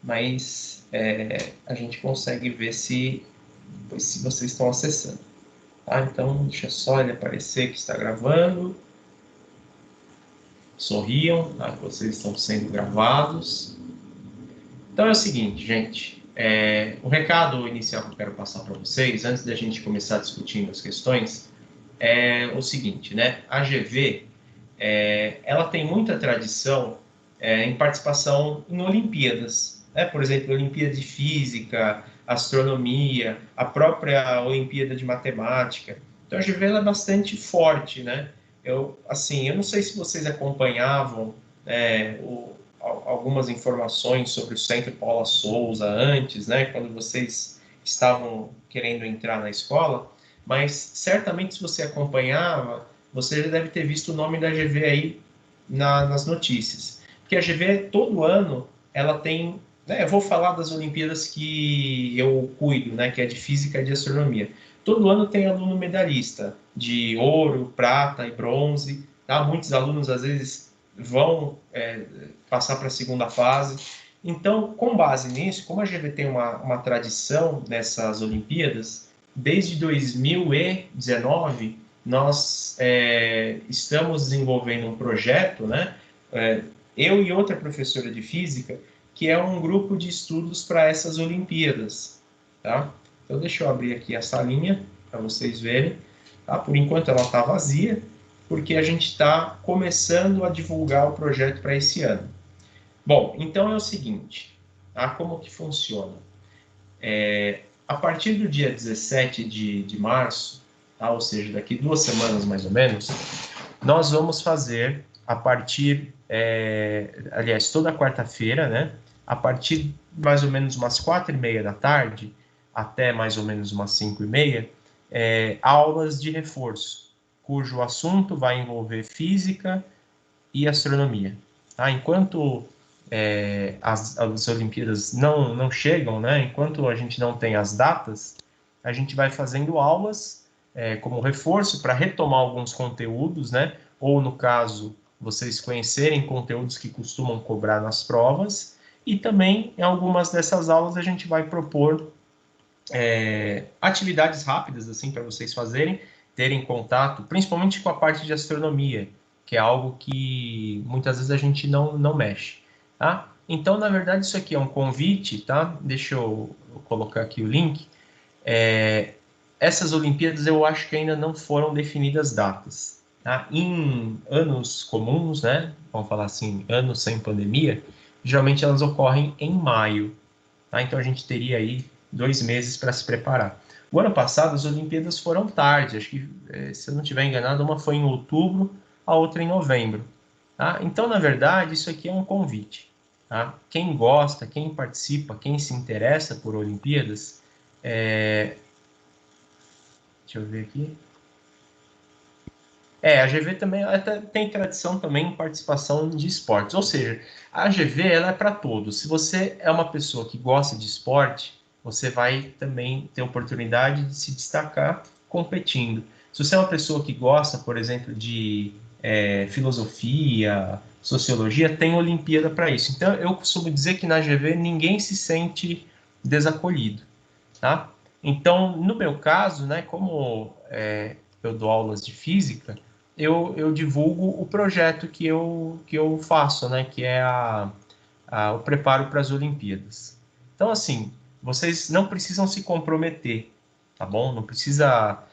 mas a gente consegue ver se vocês estão acessando. Tá? Então, deixa só ele aparecer que está gravando. Sorriam, tá? Que vocês estão sendo gravados. Então é o seguinte, gente. O recado inicial que eu quero passar para vocês, antes da gente começar discutindo as questões, é o seguinte, né? A GV, ela tem muita tradição em participação em Olimpíadas, né? Por exemplo, Olimpíada de Física, Astronomia, a própria Olimpíada de Matemática. Então a GV ela é bastante forte, né? Eu não sei se vocês acompanhavam algumas informações sobre o Centro Paula Souza antes, né? Quando vocês estavam querendo entrar na escola, mas certamente se você acompanhava, você já deve ter visto o nome da GV aí nas notícias. Porque a GV, todo ano, ela tem... Eu vou falar das Olimpíadas que eu cuido, né, que é de Física e de Astronomia. Todo ano tem aluno medalhista de ouro, prata e bronze. Tá? Muitos alunos, às vezes, vão passar para a segunda fase. Então, com base nisso, como a GV tem uma tradição nessas Olimpíadas, desde 2019, nós estamos desenvolvendo um projeto, né? Eu e outra professora de física, que é um grupo de estudos para essas Olimpíadas. Tá? Então, deixa eu abrir aqui a salinha para vocês verem. Tá? Por enquanto, ela está vazia, porque a gente está começando a divulgar o projeto para esse ano. Bom, então é o seguinte, tá? Como que funciona? A partir do dia 17 de março, tá? Ou seja, daqui 2 semanas mais ou menos, nós vamos fazer a partir, aliás, toda quarta-feira, né? A partir mais ou menos umas 4h30 da tarde, até mais ou menos umas 5h30, aulas de reforço, cujo assunto vai envolver física e astronomia. Tá? Enquanto as Olimpíadas não chegam, né? Enquanto a gente não tem as datas, a gente vai fazendo aulas como reforço para retomar alguns conteúdos, né? Ou, no caso, vocês conhecerem conteúdos que costumam cobrar nas provas. E também, em algumas dessas aulas, a gente vai propor atividades rápidas, assim, para vocês fazerem, terem contato, principalmente com a parte de astronomia, que é algo que muitas vezes a gente não mexe, tá? Então, na verdade, isso aqui é um convite, tá? Deixa eu colocar aqui o link. Essas Olimpíadas eu acho que ainda não foram definidas datas, tá? Em anos comuns, né? Vamos falar assim, anos sem pandemia, geralmente elas ocorrem em maio, tá? Então a gente teria aí 2 meses para se preparar. O ano passado as Olimpíadas foram tarde, acho que, se eu não estiver enganado, uma foi em outubro, a outra em novembro. Tá? Então, na verdade, isso aqui é um convite. Tá? Quem gosta, quem participa, quem se interessa por Olimpíadas, deixa eu ver aqui. A GV também até tem tradição também em participação de esportes. Ou seja, a GV ela é para todos. Se você é uma pessoa que gosta de esporte, você vai também ter oportunidade de se destacar competindo. Se você é uma pessoa que gosta, por exemplo, de filosofia, sociologia, tem Olimpíada para isso. Então, eu costumo dizer que na GV ninguém se sente desacolhido. Tá? Então, no meu caso, né, como eu dou aulas de física, eu divulgo o projeto que eu faço, né, que é o preparo para as Olimpíadas. Então, assim, vocês não precisam se comprometer, tá bom? Não precisa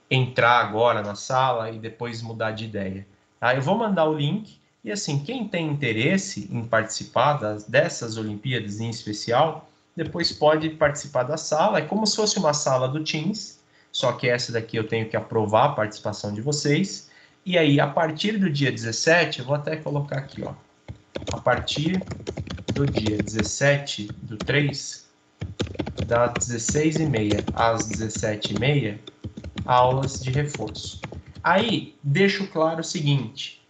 entrar agora na sala e depois mudar de ideia. Tá? Eu vou mandar o link e, assim, quem tem interesse em participar dessas Olimpíadas em especial, depois pode participar da sala. É como se fosse uma sala do Teams, só que essa daqui eu tenho que aprovar a participação de vocês. E aí, a partir do dia 17, eu vou até colocar aqui, ó. A partir do dia 17/3, das 16h30 às 17h30, aulas de reforço. Aí, deixo claro o seguinte,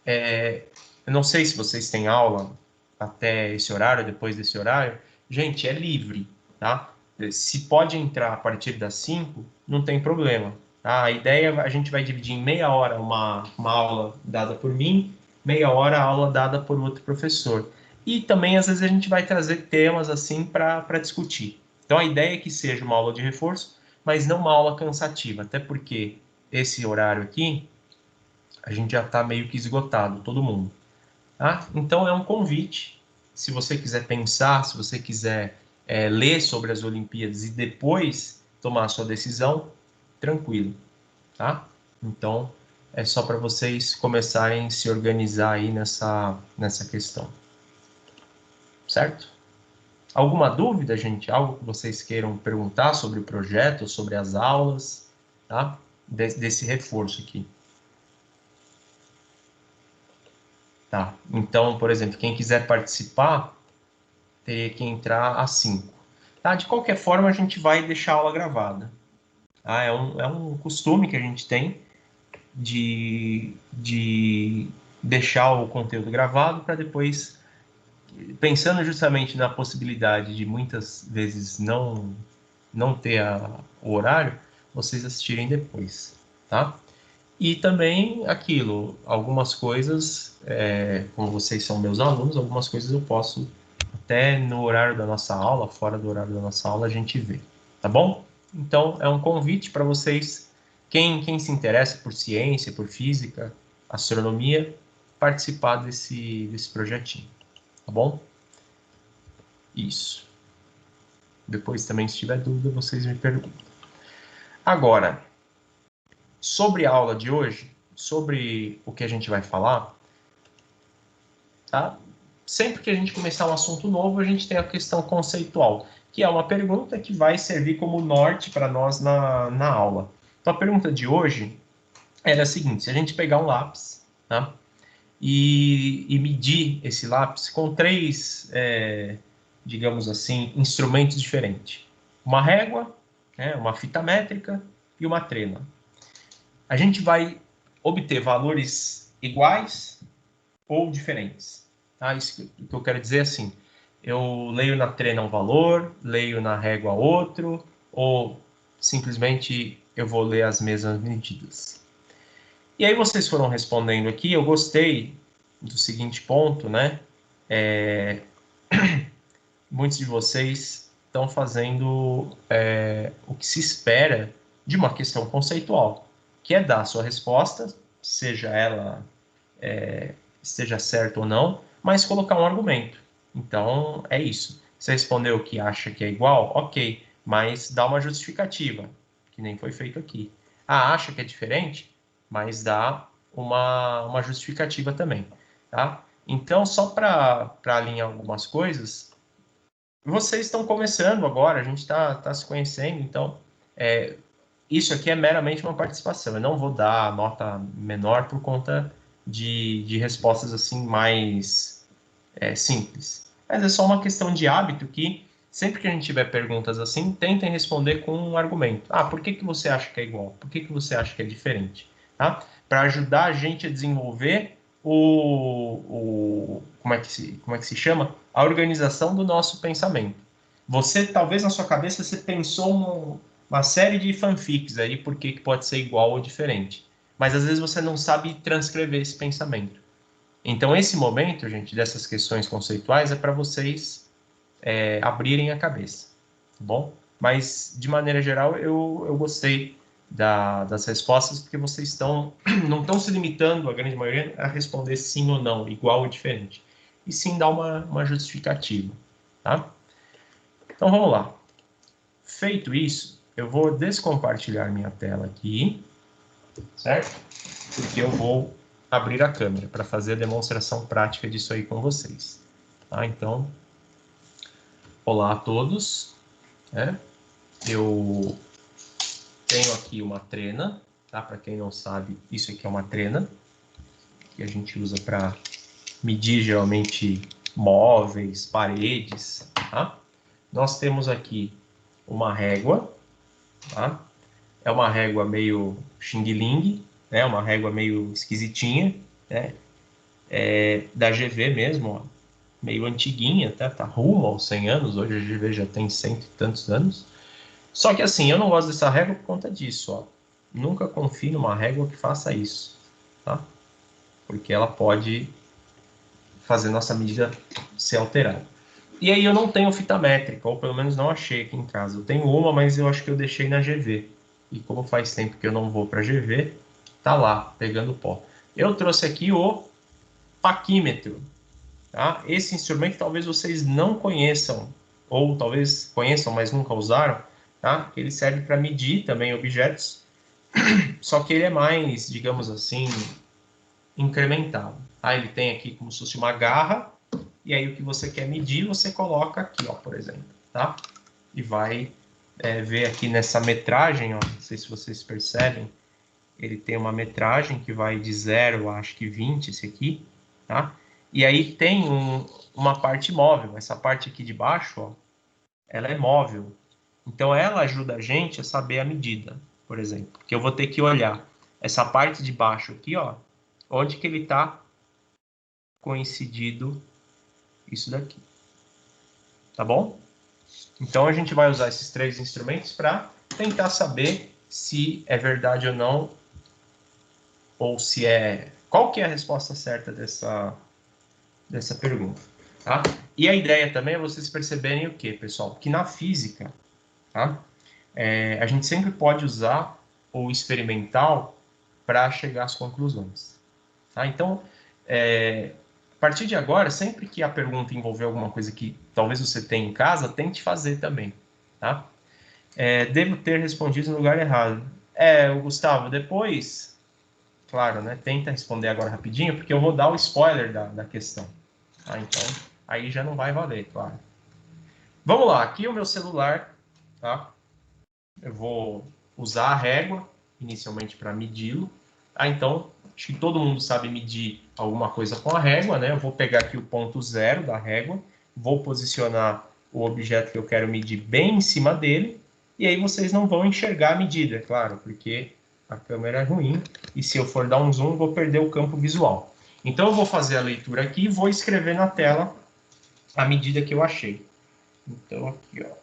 eu não sei se vocês têm aula até esse horário, depois desse horário, gente, é livre, tá? Se pode entrar a partir das 5, não tem problema, tá? A ideia, a gente vai dividir em meia hora uma aula dada por mim, meia hora a aula dada por outro professor. E também, às vezes, a gente vai trazer temas assim para discutir. Então, a ideia é que seja uma aula de reforço, mas não uma aula cansativa, até porque esse horário aqui, a gente já está meio que esgotado, todo mundo. Tá? Então, é um convite. Se você quiser pensar, se você quiser ler sobre as Olimpíadas e depois tomar a sua decisão, tranquilo. Tá? Então, é só para vocês começarem a se organizar aí nessa questão. Certo? Alguma dúvida, gente? Algo que vocês queiram perguntar sobre o projeto, sobre as aulas, tá? Desse reforço aqui. Tá. Então, por exemplo, quem quiser participar, teria que entrar às 5. Tá? De qualquer forma, a gente vai deixar a aula gravada. Tá? É um costume que a gente tem de deixar o conteúdo gravado para depois, pensando justamente na possibilidade de muitas vezes não ter o horário, vocês assistirem depois, tá? E também aquilo, algumas coisas, como vocês são meus alunos, algumas coisas eu posso até no horário da nossa aula, fora do horário da nossa aula, a gente vê, tá bom? Então, é um convite para vocês, quem se interessa por ciência, por física, astronomia, participar desse projetinho, tá bom? Isso. Depois também, se tiver dúvida, vocês me perguntam. Agora, sobre a aula de hoje, sobre o que a gente vai falar, tá? Sempre que a gente começar um assunto novo, a gente tem a questão conceitual, que é uma pergunta que vai servir como norte para nós na aula. Então, a pergunta de hoje era a seguinte: se a gente pegar um lápis, tá? E medir esse lápis com três, digamos assim, instrumentos diferentes. Uma régua, uma fita métrica e uma trena. A gente vai obter valores iguais ou diferentes. Tá? Isso que eu quero dizer é assim, eu leio na trena um valor, leio na régua outro, ou simplesmente eu vou ler as mesmas medidas. E aí vocês foram respondendo aqui, eu gostei do seguinte ponto, né? Muitos de vocês estão fazendo o que se espera de uma questão conceitual, que é dar a sua resposta, seja ela esteja certa ou não, mas colocar um argumento. Então, é isso. Você respondeu que acha que é igual? Ok, mas dá uma justificativa, que nem foi feito aqui. Ah, acha que é diferente? Mas dá uma justificativa também, tá? Então, só para alinhar algumas coisas, vocês estão começando agora, a gente está se conhecendo, então isso aqui é meramente uma participação. Eu não vou dar nota menor por conta de respostas assim mais simples. Mas é só uma questão de hábito que sempre que a gente tiver perguntas assim, tentem responder com um argumento. Ah, por que você acha que é igual? Por que você acha que é diferente? Tá? Para ajudar a gente a desenvolver como é que se chama? A organização do nosso pensamento. Você, talvez na sua cabeça, você pensou uma série de fanfics aí, por que pode ser igual ou diferente. Mas às vezes você não sabe transcrever esse pensamento. Então, esse momento, gente, dessas questões conceituais é para vocês abrirem a cabeça, tá bom? Mas, de maneira geral, eu gostei das respostas, porque vocês não estão se limitando, a grande maioria, a responder sim ou não, igual ou diferente. E sim dar uma justificativa, tá? Então, vamos lá. Feito isso, eu vou descompartilhar minha tela aqui, certo? Porque eu vou abrir a câmera para fazer a demonstração prática disso aí com vocês. Tá? Então, olá a todos. Eu tenho aqui uma trena, tá? Para quem não sabe, isso aqui é uma trena que a gente usa para medir geralmente móveis, paredes, tá? Nós temos aqui uma régua, tá? É uma régua meio xing-ling, né? Uma régua meio esquisitinha, né? Da GV mesmo, ó. Meio antiguinha, tá rumo aos 100 anos, hoje a GV já tem cento e tantos anos. Só que assim, eu não gosto dessa régua por conta disso, ó. Nunca confie numa régua que faça isso, tá? Porque ela pode fazer nossa medida ser alterado. E aí eu não tenho fita métrica, ou pelo menos não achei aqui em casa. Eu tenho uma, mas eu acho que eu deixei na GV. E como faz tempo que eu não vou para GV, tá lá, pegando pó. Eu trouxe aqui o paquímetro. Tá? Esse instrumento talvez vocês não conheçam, ou talvez conheçam, mas nunca usaram. Tá? Ele serve para medir também objetos, só que ele é mais, digamos assim, incrementado. Tá? Ele tem aqui como se fosse uma garra, e aí o que você quer medir, você coloca aqui, ó, por exemplo, tá? E vai ver aqui nessa metragem, ó, não sei se vocês percebem, ele tem uma metragem que vai de 0 a acho que 20, esse aqui, tá? E aí tem uma parte móvel, essa parte aqui de baixo, ó, ela é móvel. Então ela ajuda a gente a saber a medida, por exemplo, que eu vou ter que olhar essa parte de baixo aqui, ó, onde que ele está coincidido isso daqui, tá bom? Então a gente vai usar esses três instrumentos para tentar saber se é verdade ou não, ou se é... Qual que é a resposta certa dessa pergunta, tá? E a ideia também é vocês perceberem o quê, pessoal? Que na física, tá? A gente sempre pode usar o experimental para chegar às conclusões, tá? Então, a partir de agora, sempre que a pergunta envolver alguma coisa que talvez você tenha em casa, tente fazer também, tá? Devo ter respondido no lugar errado. O Gustavo, depois, claro, né? Tenta responder agora rapidinho, porque eu vou dar o spoiler da questão. Tá? Então, aí já não vai valer, claro. Vamos lá, aqui é o meu celular, tá? Eu vou usar a régua, inicialmente para medi-lo. Tá? Então, acho que todo mundo sabe medir alguma coisa com a régua, né? Eu vou pegar aqui o ponto zero da régua, vou posicionar o objeto que eu quero medir bem em cima dele, e aí vocês não vão enxergar a medida, é claro, porque a câmera é ruim, e se eu for dar um zoom, vou perder o campo visual. Então, eu vou fazer a leitura aqui e vou escrever na tela a medida que eu achei. Então, aqui, ó,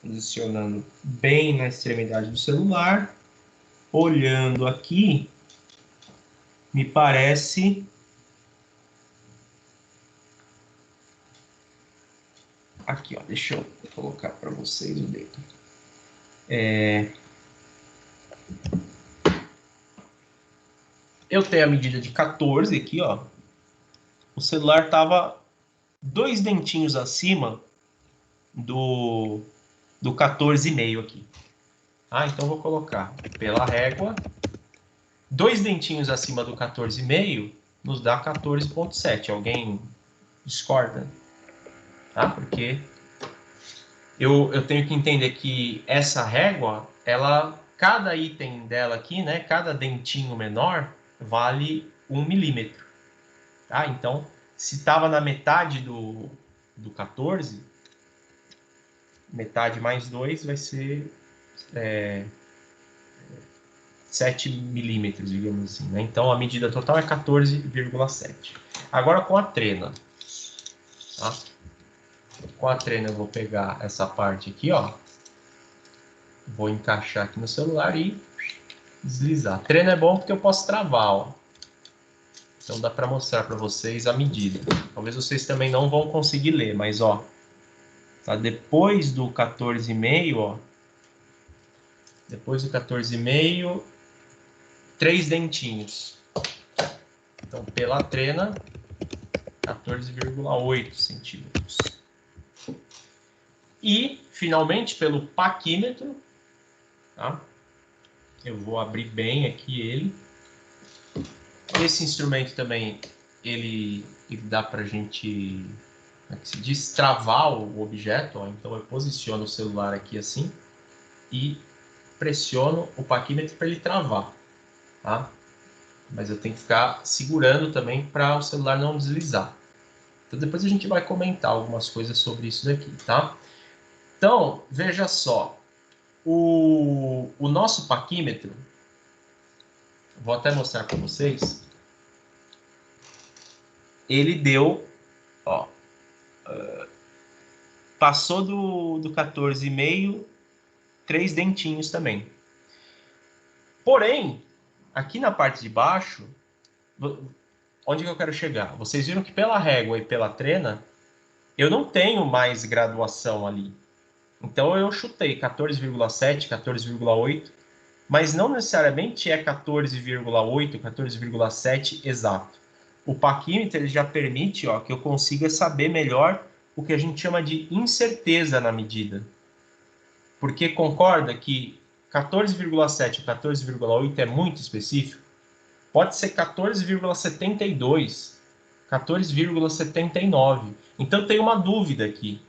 posicionando bem na extremidade do celular, olhando aqui, me parece aqui, ó, deixa eu colocar para vocês o dedo. Eu tenho a medida de 14 aqui, ó. O celular estava 2 dentinhos acima do 14,5 aqui. Então eu vou colocar pela régua, 2 dentinhos acima do 14,5 nos dá 14,7. Alguém discorda? Tá? Porque eu tenho que entender que essa régua, cada item dela aqui, né, cada dentinho menor, vale 1 milímetro. Tá? Então, se estava na metade do 14, metade mais 2 vai ser 7 milímetros, digamos assim. Né? Então, a medida total é 14,7. Agora, com a trena. Tá? Com a trena, eu vou pegar essa parte aqui, ó. Vou encaixar aqui no celular e deslizar. Trena é bom porque eu posso travar, ó. Então dá para mostrar para vocês a medida. Talvez vocês também não vão conseguir ler, mas ó, tá depois do 14,5, ó. Depois do 14,5, 3 dentinhos. Então pela trena, 14,8 centímetros. E finalmente pelo paquímetro, tá? Eu vou abrir bem aqui ele. Esse instrumento também, ele dá para a gente, como é que se diz, travar o objeto. Ó. Então eu posiciono o celular aqui assim e pressiono o paquímetro para ele travar. Tá? Mas eu tenho que ficar segurando também para o celular não deslizar. Então depois a gente vai comentar algumas coisas sobre isso daqui, tá? Então, veja só. O nosso paquímetro, vou até mostrar para vocês, ele deu, ó, passou do 14,5, 3 dentinhos também. Porém, aqui na parte de baixo, onde que eu quero chegar? Vocês viram que pela régua e pela trena, eu não tenho mais graduação ali. Então eu chutei 14,7, 14,8, mas não necessariamente é 14,8, 14,7 exato. O paquímetro ele já permite, ó, que eu consiga saber melhor o que a gente chama de incerteza na medida. Porque concorda que 14,7 ou 14,8 é muito específico? Pode ser 14,72, 14,79. Então tem uma dúvida aqui.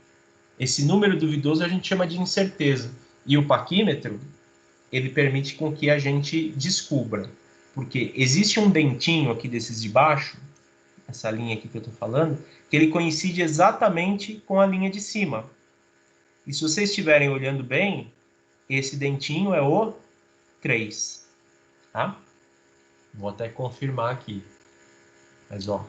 Esse número duvidoso a gente chama de incerteza. E o paquímetro, ele permite com que a gente descubra. Porque existe um dentinho aqui desses de baixo, essa linha aqui que eu estou falando, que ele coincide exatamente com a linha de cima. E se vocês estiverem olhando bem, esse dentinho é o 3. Tá? Vou até confirmar aqui. Mas, ó,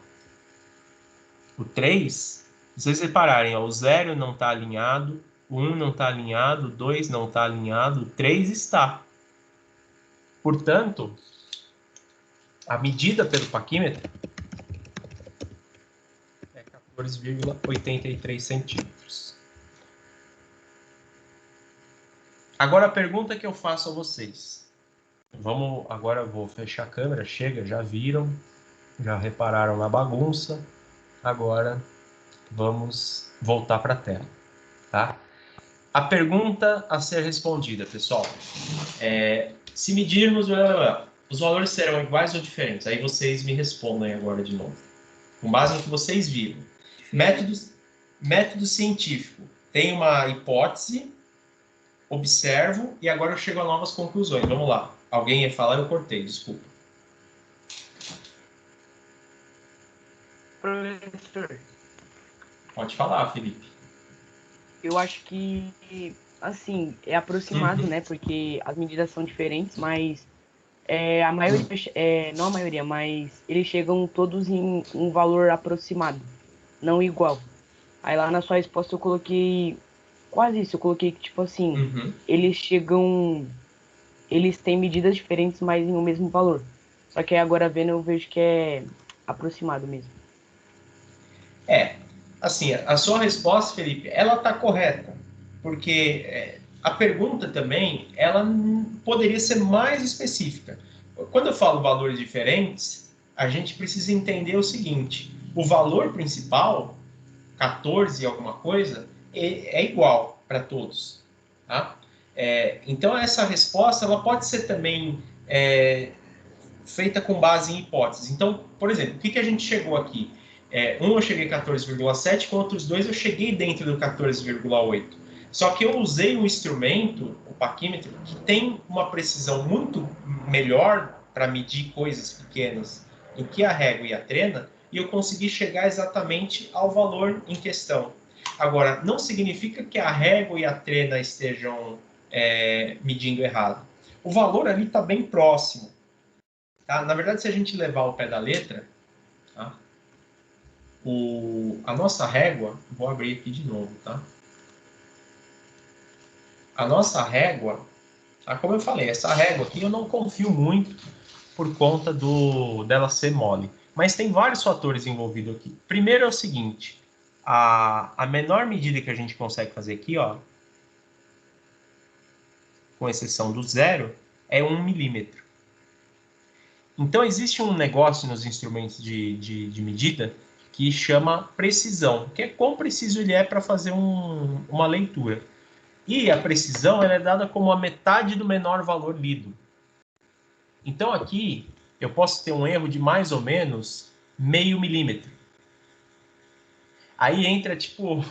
o 3, se vocês repararem, ó, o 0 não está alinhado, o 1 não está alinhado, o 2 não está alinhado, o 3 está. Portanto, a medida pelo paquímetro é 14,83 centímetros. Agora a pergunta que eu faço a vocês. Agora eu vou fechar a câmera, chega, já viram, já repararam na bagunça. Agora vamos voltar para a tela, tá? A pergunta a ser respondida, pessoal, se medirmos, os valores serão iguais ou diferentes? Aí vocês me respondem agora de novo, com base no que vocês viram. Método científico. Tem uma hipótese, observo e agora eu chego a novas conclusões. Vamos lá. Alguém ia falar, eu cortei, desculpa. Professor, pode falar, Felipe. eu acho que, assim, é aproximado, né? Porque as medidas são diferentes, mas a maioria, não a maioria, mas eles chegam todos em um valor aproximado, não igual. Aí lá na sua resposta eu coloquei quase isso, eu coloquei que, tipo assim, eles têm medidas diferentes, mas em o mesmo valor. Só que aí agora vendo eu vejo que é aproximado mesmo. Assim, a sua resposta, Felipe, ela está correta, porque a pergunta também, ela poderia ser mais específica. Quando eu falo valores diferentes, a gente precisa entender o seguinte: o valor principal, 14 e alguma coisa, é igual para todos, tá? Então essa resposta, ela pode ser também feita com base em hipóteses. Então, por exemplo, o que a gente chegou aqui? Eu cheguei 14,7, com outros dois eu cheguei dentro do 14,8. Só que eu usei um instrumento, o paquímetro, que tem uma precisão muito melhor para medir coisas pequenas do que a régua e a trena, e eu consegui chegar exatamente ao valor em questão. Agora, não significa que a régua e a trena estejam medindo errado. O valor ali está bem próximo. Tá? Na verdade, se a gente levar ao pé da letra, tá? A nossa régua, vou abrir aqui de novo, tá? A nossa régua, tá? Como eu falei, essa régua aqui eu não confio muito por conta dela ser mole. Mas tem vários fatores envolvidos aqui. Primeiro é o seguinte, a menor medida que a gente consegue fazer aqui, ó, com exceção do 0, é 1 milímetro. Então existe um negócio nos instrumentos de medida que chama precisão, que é quão preciso ele é para fazer uma leitura. E a precisão ela é dada como a metade do menor valor lido. Então aqui eu posso ter um erro de mais ou menos meio milímetro. Aí entra tipo,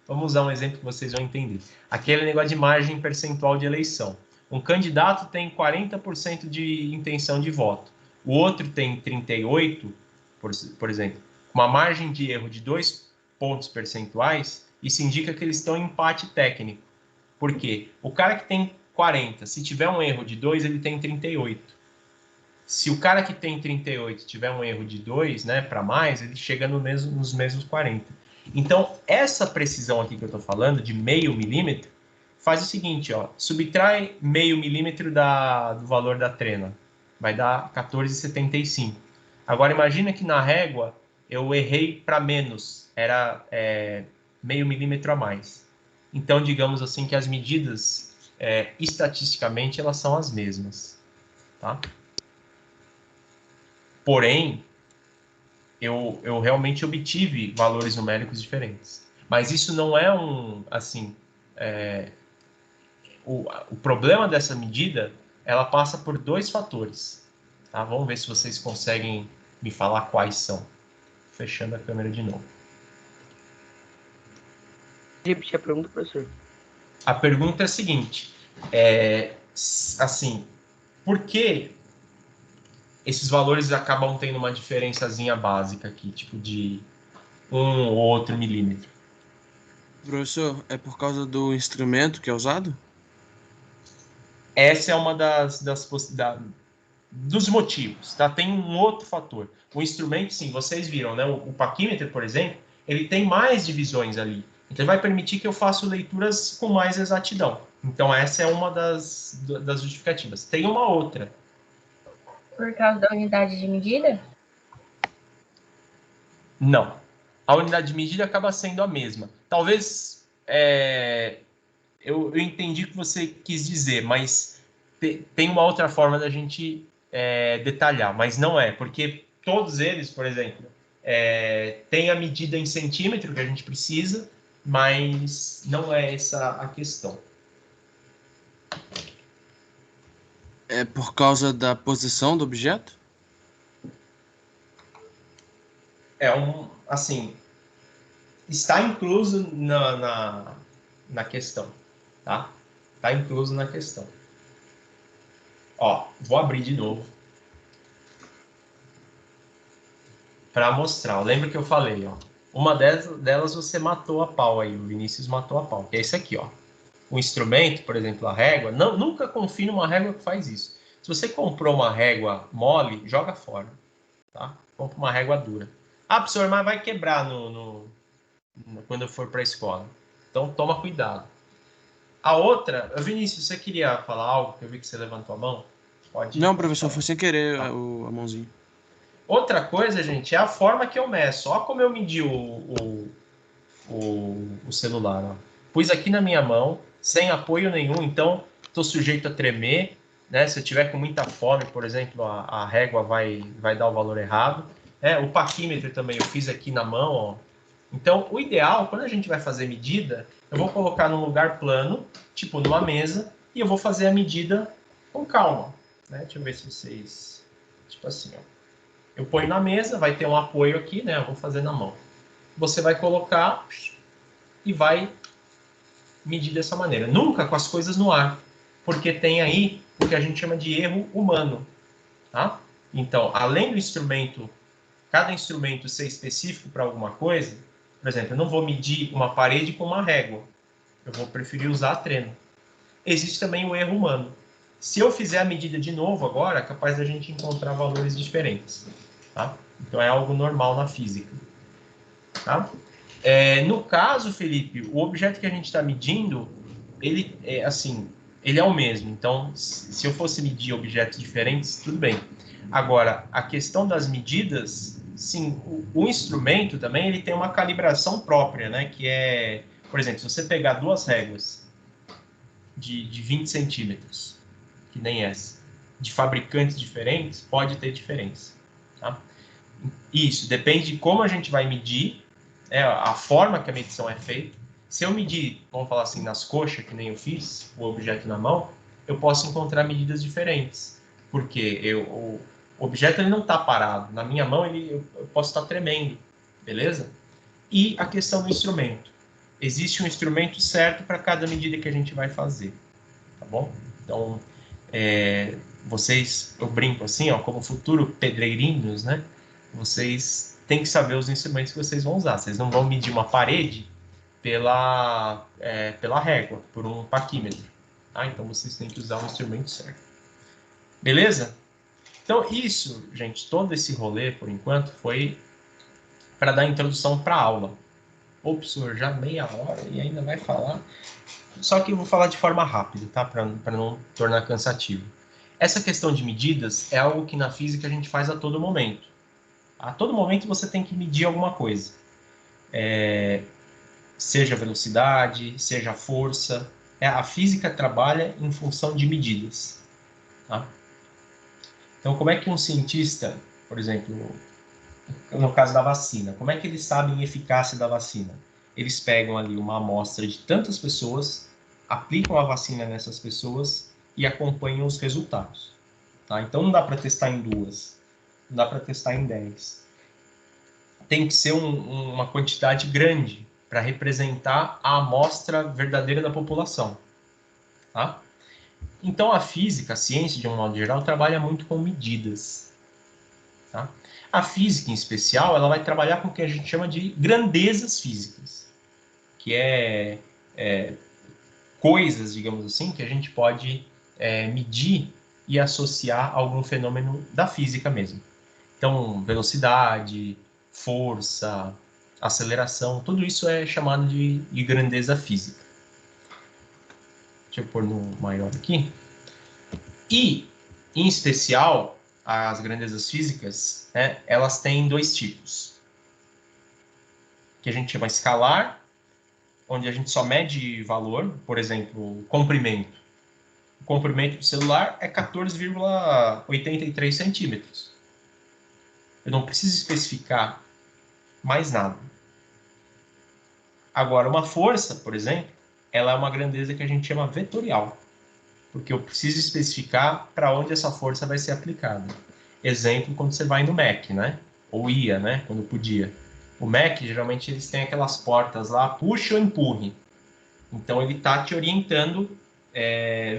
vamos usar um exemplo que vocês vão entender. Aquele negócio de margem percentual de eleição. Um candidato tem 40% de intenção de voto. O outro tem 38%, por exemplo. Uma margem de erro de 2 pontos percentuais, isso indica que eles estão em empate técnico. Por quê? O cara que tem 40, se tiver um erro de 2, ele tem 38. Se o cara que tem 38 tiver um erro de 2, né, para mais, ele chega nos mesmos 40. Então, essa precisão aqui que eu estou falando, de meio milímetro, faz o seguinte, ó, subtrai meio milímetro do valor da trena, vai dar 14,75. Agora, imagina que na régua eu errei para menos, era meio milímetro a mais. Então, digamos assim que as medidas, estatisticamente, elas são as mesmas. Tá? Porém, eu realmente obtive valores numéricos diferentes. Mas isso não é assim, o problema dessa medida, ela passa por dois fatores. Tá? Vamos ver se vocês conseguem me falar quais são. Fechando a câmera de novo. Repetir a pergunta, professor. A pergunta é a seguinte, assim, por que esses valores acabam tendo uma diferençazinha básica aqui, tipo de 1 ou outro milímetro? Professor, é por causa do instrumento que é usado? Essa é uma dos motivos, tá? Tem um outro fator. O instrumento, sim, vocês viram, né? O paquímetro, por exemplo, ele tem mais divisões ali. Então, vai permitir que eu faça leituras com mais exatidão. Então, essa é uma das justificativas. Tem uma outra. Por causa da unidade de medida? Não. A unidade de medida acaba sendo a mesma. Talvez eu entendi o que você quis dizer, mas tem uma outra forma da gente detalhar, mas não é, porque todos eles, por exemplo, tem a medida em centímetro que a gente precisa, mas não é essa a questão. É por causa da posição do objeto? Assim, está incluso na questão, tá? Está incluso na questão. Ó, vou abrir de novo para mostrar. Lembra que eu falei, ó. Uma delas você matou a pau aí, o Vinícius matou a pau, que é esse aqui, ó. O instrumento, por exemplo, a régua, nunca confie numa régua que faz isso. Se você comprou uma régua mole, joga fora, tá? Compra uma régua dura. Ah, professor, mas vai quebrar quando eu for para a escola. Então, toma cuidado. A outra, Vinícius, você queria falar algo? Que eu vi que você levantou a mão. Não, professor, foi sem querer Tá. a mãozinha. Outra coisa, gente, é a forma que eu meço. Olha como eu medi o celular. Ó. Pus aqui na minha mão, sem apoio nenhum, então estou sujeito a tremer. Né? Se eu tiver com muita fome, por exemplo, a régua vai dar o valor errado. O paquímetro também eu fiz aqui na mão. Ó. Então, o ideal, quando a gente vai fazer medida, eu vou colocar num lugar plano, tipo numa mesa, e eu vou fazer a medida com calma. Né? Deixa eu ver se vocês... Tipo assim, ó. Eu ponho na mesa, vai ter um apoio aqui, né? Eu vou fazer na mão. Você vai colocar e vai medir dessa maneira. Nunca com as coisas no ar, porque tem aí o que a gente chama de erro humano, tá? Então, além do instrumento, cada instrumento ser específico para alguma coisa, por exemplo, eu não vou medir uma parede com uma régua. Eu vou preferir usar a trena. Existe também o erro humano. Se eu fizer a medida de novo agora, é capaz da gente encontrar valores diferentes. Tá? Então é algo normal na física. Tá? No caso, Felipe, o objeto que a gente está medindo, ele é o mesmo. Então, se eu fosse medir objetos diferentes, tudo bem. Agora, a questão das medidas, sim, o instrumento também ele tem uma calibração própria, né? Que é, por exemplo, se você pegar duas réguas de 20 centímetros, que nem essa, de fabricantes diferentes, pode ter diferença. Tá? Isso, depende de como a gente vai medir, a forma que a medição é feita. Se eu medir, vamos falar assim, nas coxas, que nem eu fiz, o objeto na mão, eu posso encontrar medidas diferentes. Porque o objeto ele não está parado. Na minha mão eu posso estar tremendo, beleza? E a questão do instrumento. Existe um instrumento certo para cada medida que a gente vai fazer, tá bom? Então, vocês, eu brinco assim, ó, como futuro pedreirinhos, né? Vocês têm que saber os instrumentos que vocês vão usar. Vocês não vão medir uma parede pela régua, por um paquímetro. Tá? Então, vocês têm que usar o instrumento certo. Beleza? Então, isso, gente, todo esse rolê, por enquanto, foi para dar introdução para a aula. Ô, professor, já meia hora e ainda vai falar. Só que eu vou falar de forma rápida, tá? Para não tornar cansativo. Essa questão de medidas é algo que na física a gente faz a todo momento. A todo momento você tem que medir alguma coisa. Seja velocidade, seja força. A física trabalha em função de medidas. Tá? Então, como é que um cientista, por exemplo, no caso da vacina, como é que eles sabem a eficácia da vacina? Eles pegam ali uma amostra de tantas pessoas, aplicam a vacina nessas pessoas e acompanham os resultados. Tá? Então, não dá para testar em 2, não dá para testar em 10. Tem que ser uma quantidade grande para representar a amostra verdadeira da população. Tá? Então, a física, a ciência, de um modo geral, trabalha muito com medidas. Tá? A física, em especial, ela vai trabalhar com o que a gente chama de grandezas físicas, que é coisas, digamos assim, que a gente pode medir e associar a algum fenômeno da física mesmo. Então, velocidade, força, aceleração, tudo isso é chamado de grandeza física. Deixa eu pôr no maior aqui. E, em especial, as grandezas físicas, elas têm 2 tipos, que a gente chama escalar, onde a gente só mede valor, por exemplo, comprimento. O comprimento do celular é 14,83 centímetros. Eu não preciso especificar mais nada. Agora, uma força, por exemplo, ela é uma grandeza que a gente chama vetorial, porque eu preciso especificar para onde essa força vai ser aplicada. Exemplo, quando você vai no MEC, né? Ou ia, né? Quando podia. O MEC, geralmente, eles têm aquelas portas lá, puxa ou empurre. Então, ele está te orientando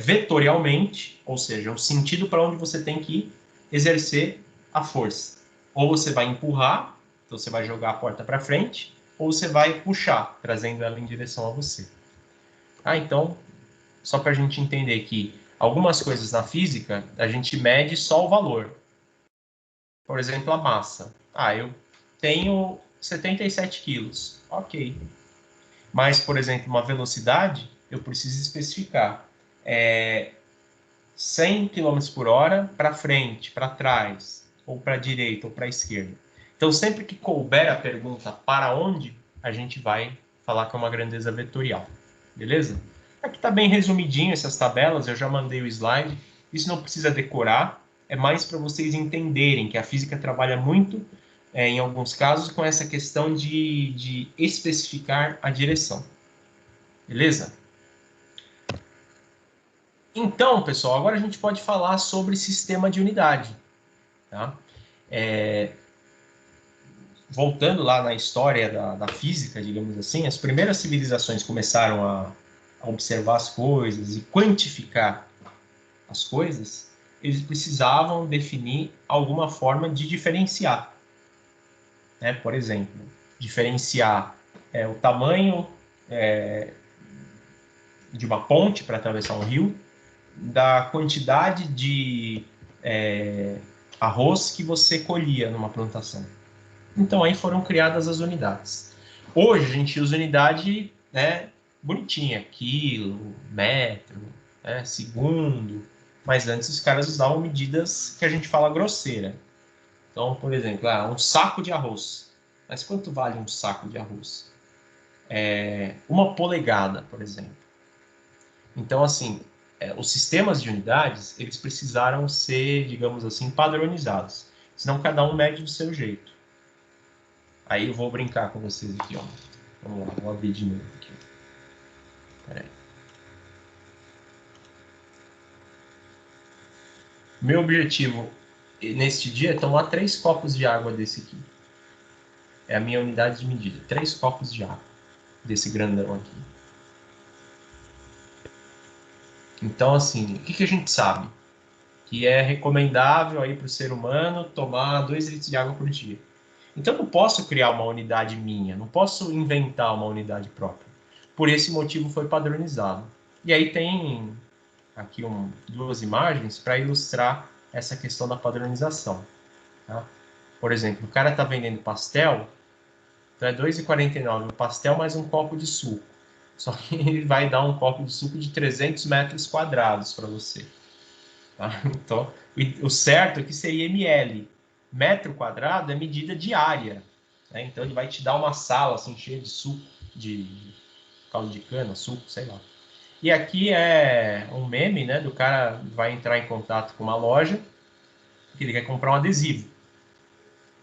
vetorialmente, ou seja, o sentido para onde você tem que exercer a força. Ou você vai empurrar, então você vai jogar a porta para frente, ou você vai puxar, trazendo ela em direção a você. Então, só para a gente entender que algumas coisas na física, a gente mede só o valor. Por exemplo, a massa. Eu tenho 77 quilos. Ok. Mas, por exemplo, uma velocidade, eu preciso especificar. 100 km por hora para frente, para trás, ou para a direita, ou para a esquerda. Então, sempre que couber a pergunta para onde, a gente vai falar que é uma grandeza vetorial. Beleza? Aqui está bem resumidinho essas tabelas, eu já mandei o slide. Isso não precisa decorar, é mais para vocês entenderem que a física trabalha muito, em alguns casos, com essa questão de especificar a direção. Beleza? Então, pessoal, agora a gente pode falar sobre sistema de unidade. Tá? Voltando lá na história da física, digamos assim, as primeiras civilizações começaram a observar as coisas e quantificar as coisas, eles precisavam definir alguma forma de diferenciar. Por exemplo, diferenciar o tamanho de uma ponte para atravessar um rio, da quantidade de arroz que você colhia numa plantação. Então, aí foram criadas as unidades. Hoje, a gente usa unidade bonitinha, quilo, metro, segundo, mas antes os caras usavam medidas que a gente fala grosseira. Então, por exemplo, um saco de arroz. Mas quanto vale um saco de arroz? 1 polegada, por exemplo. Então, assim, os sistemas de unidades, eles precisaram ser, digamos assim, padronizados. Senão cada um mede do seu jeito. Aí eu vou brincar com vocês aqui, ó. Vamos lá, vou abrir de novo aqui. Peraí. Meu objetivo neste dia é tomar 3 copos de água desse aqui. É a minha unidade de medida. 3 copos de água desse grandão aqui. Então, assim, o que a gente sabe? Que é recomendável aí para o ser humano tomar 2 litros de água por dia. Então, eu não posso criar uma unidade minha, não posso inventar uma unidade própria. Por esse motivo foi padronizado. E aí tem aqui 2 imagens para ilustrar essa questão da padronização. Tá? Por exemplo, o cara está vendendo pastel, então é R$ 2,49 o pastel mais um copo de suco. Só que ele vai dar um copo de suco de 300 metros quadrados para você. Tá? Então, o certo aqui seria ml. Metro quadrado é medida de área, né? Então ele vai te dar uma sala assim cheia de suco, de caldo de cana, suco, sei lá. E aqui é um meme, né? Do cara vai entrar em contato com uma loja que ele quer comprar um adesivo.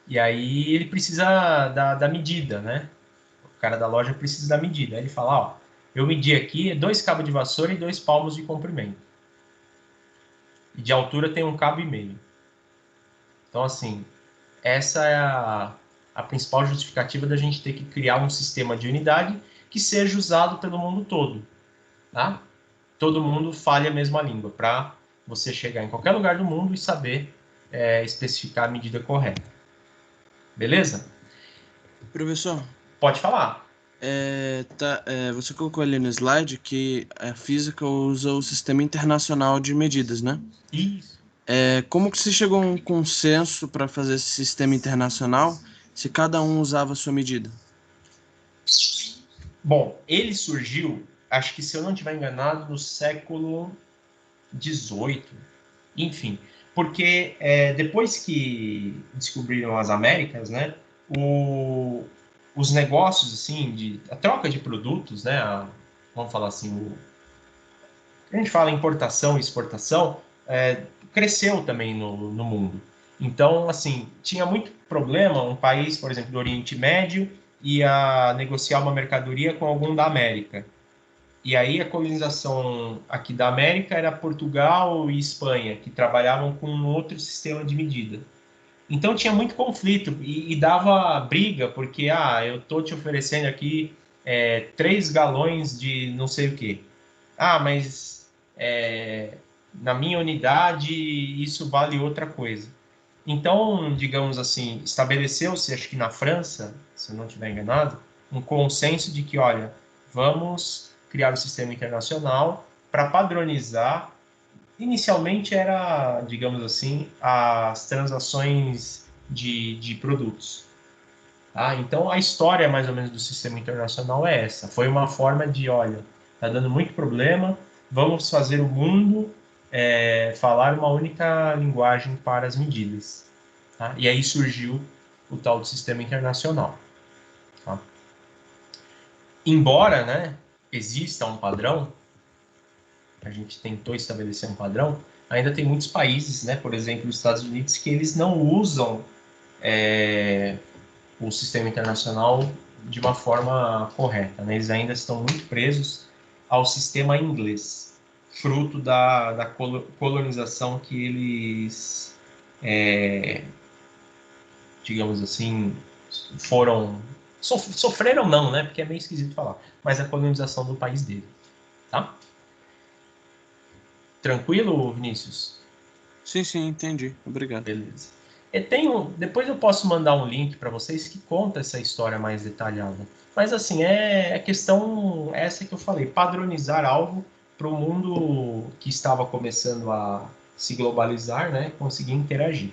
E aí ele precisa da medida, né? O cara da loja precisa da medida. Aí ele fala, ó, eu medi aqui 2 cabos de vassoura e 2 palmos de comprimento. E de altura tem 1,5 cabo. Então, assim, essa é a principal justificativa da gente ter que criar um sistema de unidade que seja usado pelo mundo todo, tá? Todo mundo fale a mesma língua, para você chegar em qualquer lugar do mundo e saber especificar a medida correta. Beleza? Professor, Pode falar. você colocou ali no slide que a física usa o Sistema Internacional de Medidas, né? Isso. Como que se chegou a um consenso para fazer esse sistema internacional se cada um usava a sua medida? Bom, ele surgiu, acho que se eu não estiver enganado, no século XVIII. Enfim, porque depois que descobriram as Américas, né, os negócios, assim, a troca de produtos, né, vamos falar assim, a gente fala importação e exportação, cresceu também no mundo. Então, assim, tinha muito problema um país, por exemplo, do Oriente Médio, ia negociar uma mercadoria com algum da América. E aí a colonização aqui da América era Portugal e Espanha, que trabalhavam com um outro sistema de medida. Então tinha muito conflito e dava briga, porque eu tô te oferecendo aqui 3 galões de não sei o quê. Mas na minha unidade isso vale outra coisa. Então, digamos assim, estabeleceu-se, acho que na França, se eu não estiver enganado, um consenso de que, olha, vamos criar um sistema internacional para padronizar. Inicialmente era, digamos assim, as transações de produtos. Então, a história, mais ou menos, do sistema internacional é essa. Foi uma forma de, olha, está dando muito problema, vamos fazer o mundo falar uma única linguagem para as medidas. Tá? E aí surgiu o tal do sistema internacional. Tá? Embora, né, exista um padrão, a gente tentou estabelecer um padrão, ainda tem muitos países, né, por exemplo, os Estados Unidos, que eles não usam o sistema internacional de uma forma correta. Né? Eles ainda estão muito presos ao sistema inglês, fruto da colonização que eles, digamos assim, sofreram não, né? Porque é meio esquisito falar, mas a colonização do país dele, tá? Tranquilo, Vinícius? Sim, entendi. Obrigado. Beleza. Depois eu posso mandar um link para vocês que conta essa história mais detalhada. Mas assim, a questão essa que eu falei, padronizar algo para o mundo que estava começando a se globalizar, né, conseguir interagir.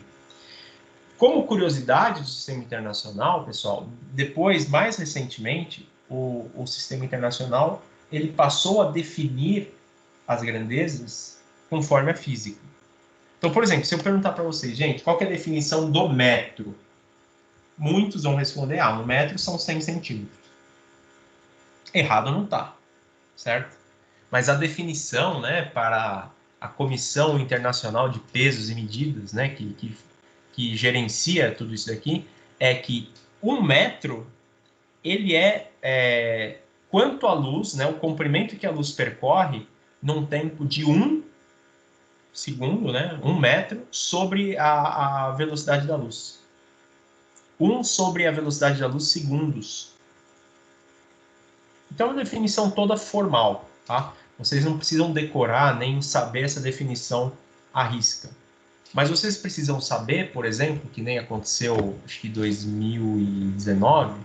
Como curiosidade do sistema internacional, pessoal, depois, mais recentemente, o sistema internacional ele passou a definir as grandezas conforme a física. Então, por exemplo, se eu perguntar para vocês, gente, qual que é a definição do metro? Muitos vão responder, um metro são 100 centímetros. Errado não está, certo? Mas a definição, né, para a Comissão Internacional de Pesos e Medidas, né, que gerencia tudo isso daqui, é que 1 metro, ele quanto a luz, né, o comprimento que a luz percorre num tempo de 1 segundo, né, 1 metro, sobre a velocidade da luz. 1 sobre a velocidade da luz segundos. Então, é uma definição toda formal, tá? Vocês não precisam decorar nem saber essa definição à risca. Mas vocês precisam saber, por exemplo, que nem aconteceu, acho que em 2019.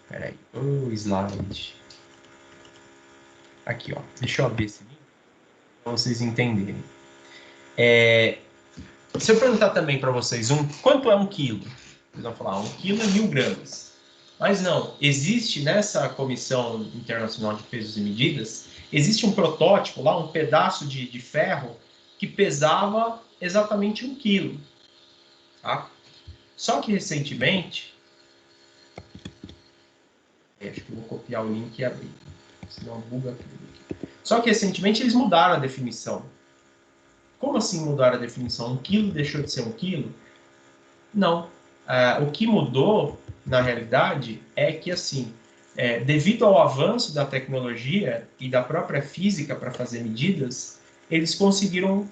Peraí, slide. Aqui, ó. Deixa eu abrir esse link para vocês entenderem. Se eu perguntar também para vocês, quanto é 1 quilo? Vocês vão falar, 1 quilo é 1.000 gramas. Mas não, existe nessa Comissão Internacional de Pesos e Medidas, existe um protótipo lá, um pedaço de ferro que pesava exatamente 1 quilo. Tá? Só que recentemente, acho que eu vou copiar o link e abrir, senão buga tudo. Só que recentemente eles mudaram a definição. Como assim mudaram a definição? 1 quilo deixou de ser 1 quilo? Não. O que mudou, na realidade, é que, assim, devido ao avanço da tecnologia e da própria física para fazer medidas, eles conseguiram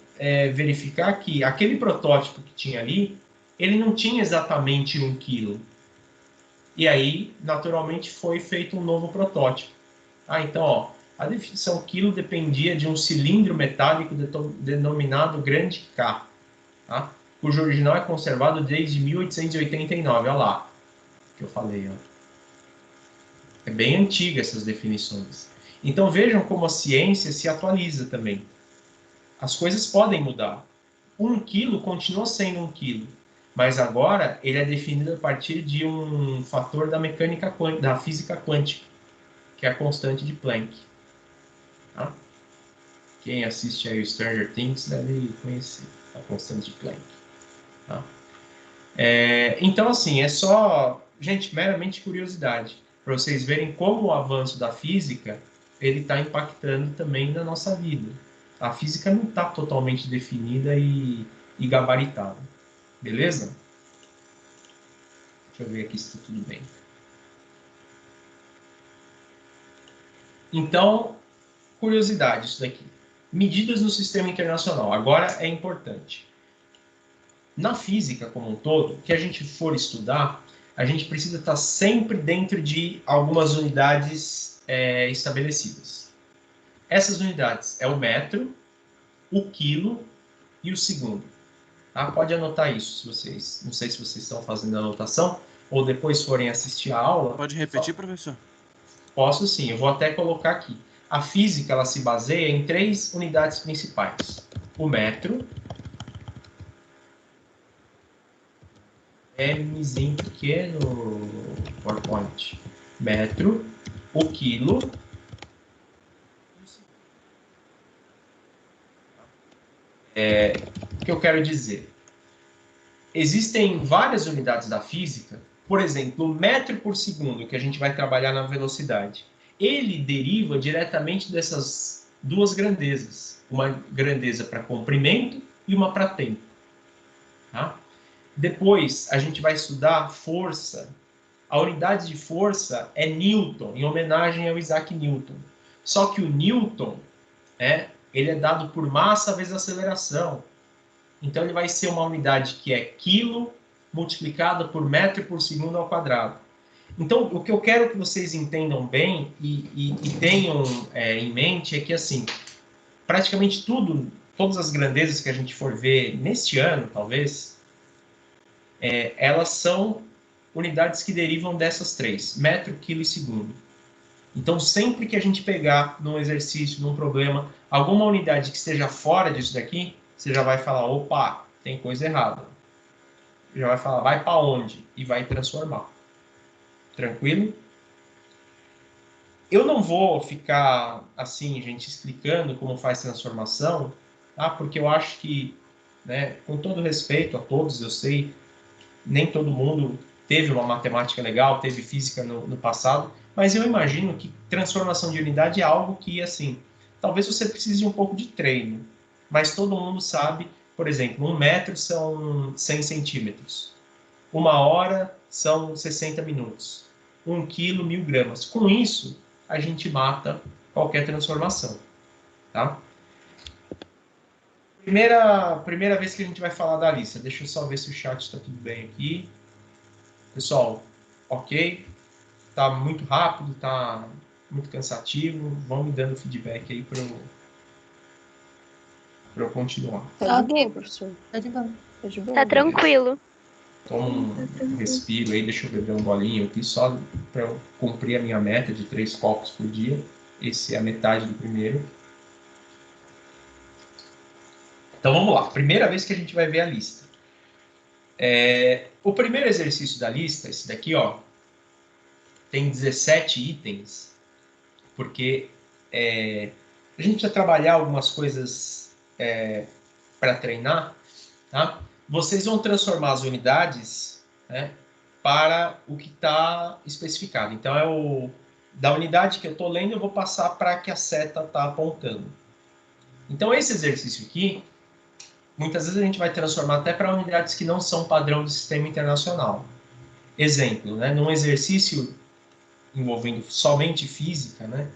verificar que aquele protótipo que tinha ali, ele não tinha exatamente 1 quilo. E aí, naturalmente, foi feito um novo protótipo. Então, ó, a definição quilo dependia de um cilindro metálico denominado grande K, tá? Cujo original é conservado desde 1889. Olha lá, que eu falei. Ó. É bem antiga essas definições. Então, vejam como a ciência se atualiza também. As coisas podem mudar. 1 quilo continua sendo 1 quilo, mas agora ele é definido a partir de um fator da mecânica da física quântica, que é a constante de Planck. Tá? Quem assiste aí o Stranger Things deve conhecer a constante de Planck. Tá? Então, assim, é só, gente, meramente curiosidade, para vocês verem como o avanço da física ele está impactando também na nossa vida. A física não está totalmente definida e gabaritada. Beleza? Deixa eu ver aqui se está tudo bem. Então, curiosidade isso daqui. Medidas no sistema internacional. Agora é importante. Na física como um todo, que a gente for estudar, a gente precisa estar sempre dentro de algumas unidades estabelecidas. Essas unidades é o metro, o quilo e o segundo. Tá? Pode anotar isso, se vocês, não sei se vocês estão fazendo a anotação, ou depois forem assistir a aula. Pode repetir, professor? Posso sim, eu vou até colocar aqui. A física ela se baseia em 3 unidades principais. O metro, Mzinho pequeno, PowerPoint. Metro, o quilo. O que eu quero dizer? Existem várias unidades da física, por exemplo, o metro por segundo, que a gente vai trabalhar na velocidade. Ele deriva diretamente dessas 2 grandezas. Uma grandeza para comprimento e uma para tempo. Tá? Depois, a gente vai estudar força. A unidade de força é Newton, em homenagem ao Isaac Newton. Só que o Newton, ele é dado por massa vezes aceleração. Então, ele vai ser uma unidade que é quilo multiplicada por metro por segundo ao quadrado. Então, o que eu quero que vocês entendam bem e tenham em mente é que, assim, praticamente todas as grandezas que a gente for ver neste ano, talvez, elas são unidades que derivam dessas 3, metro, quilo e segundo. Então, sempre que a gente pegar num exercício, num problema, alguma unidade que esteja fora disso daqui, você já vai falar, opa, tem coisa errada. Já vai falar, vai para onde? E vai transformar. Tranquilo? Eu não vou ficar, assim, gente, explicando como faz transformação, tá? Porque eu acho que, com todo respeito a todos, eu sei, nem todo mundo teve uma matemática legal, teve física no passado, mas eu imagino que transformação de unidade é algo que, assim, talvez você precise de um pouco de treino, mas todo mundo sabe, por exemplo, 1 metro são 100 centímetros, 1 hora são 60 minutos, 1 quilo, 1000 gramas. Com isso, a gente mata qualquer transformação, tá? Primeira vez que a gente vai falar da lista. Deixa eu só ver se o chat está tudo bem aqui. Pessoal, ok? Tá muito rápido, tá muito cansativo. Vão me dando feedback aí para eu continuar. Tá ok, professor. Tá de boa. Tá tranquilo. Toma um respiro aí, deixa eu beber um golinho aqui, só para eu cumprir a minha meta de 3 copos por dia. Esse é a metade do primeiro. Então vamos lá, primeira vez que a gente vai ver a lista. O primeiro exercício da lista, esse daqui, ó, tem 17 itens, porque a gente precisa trabalhar algumas coisas para treinar, tá? vocês vão transformar as unidades, né, para o que está especificado. Então, da unidade que eu estou lendo, eu vou passar para que a seta está apontando. Então, esse exercício aqui, muitas vezes a gente vai transformar até para unidades que não são padrão do sistema internacional. Exemplo, né, num exercício envolvendo somente física, né,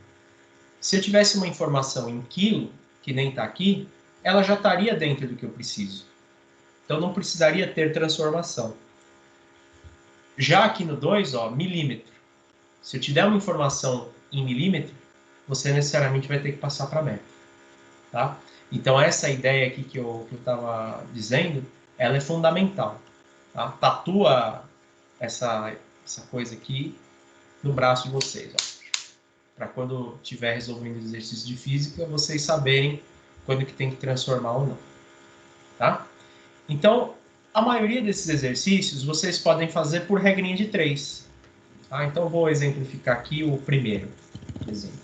se eu tivesse uma informação em quilo, que nem está aqui, ela já estaria dentro do que eu preciso. Então, não precisaria ter transformação. Já aqui no 2, ó, milímetro. Se eu te der uma informação em milímetro, você necessariamente vai ter que passar para metro. Tá? Então, essa ideia aqui que eu estava dizendo, ela é fundamental. Tá? Tatua essa coisa aqui no braço de vocês. Para quando estiver resolvendo exercícios de física, vocês saberem quando que tem que transformar ou não. Tá? Então, a maioria desses exercícios vocês podem fazer por regrinha de 3. Tá? Então, vou exemplificar aqui o primeiro exemplo.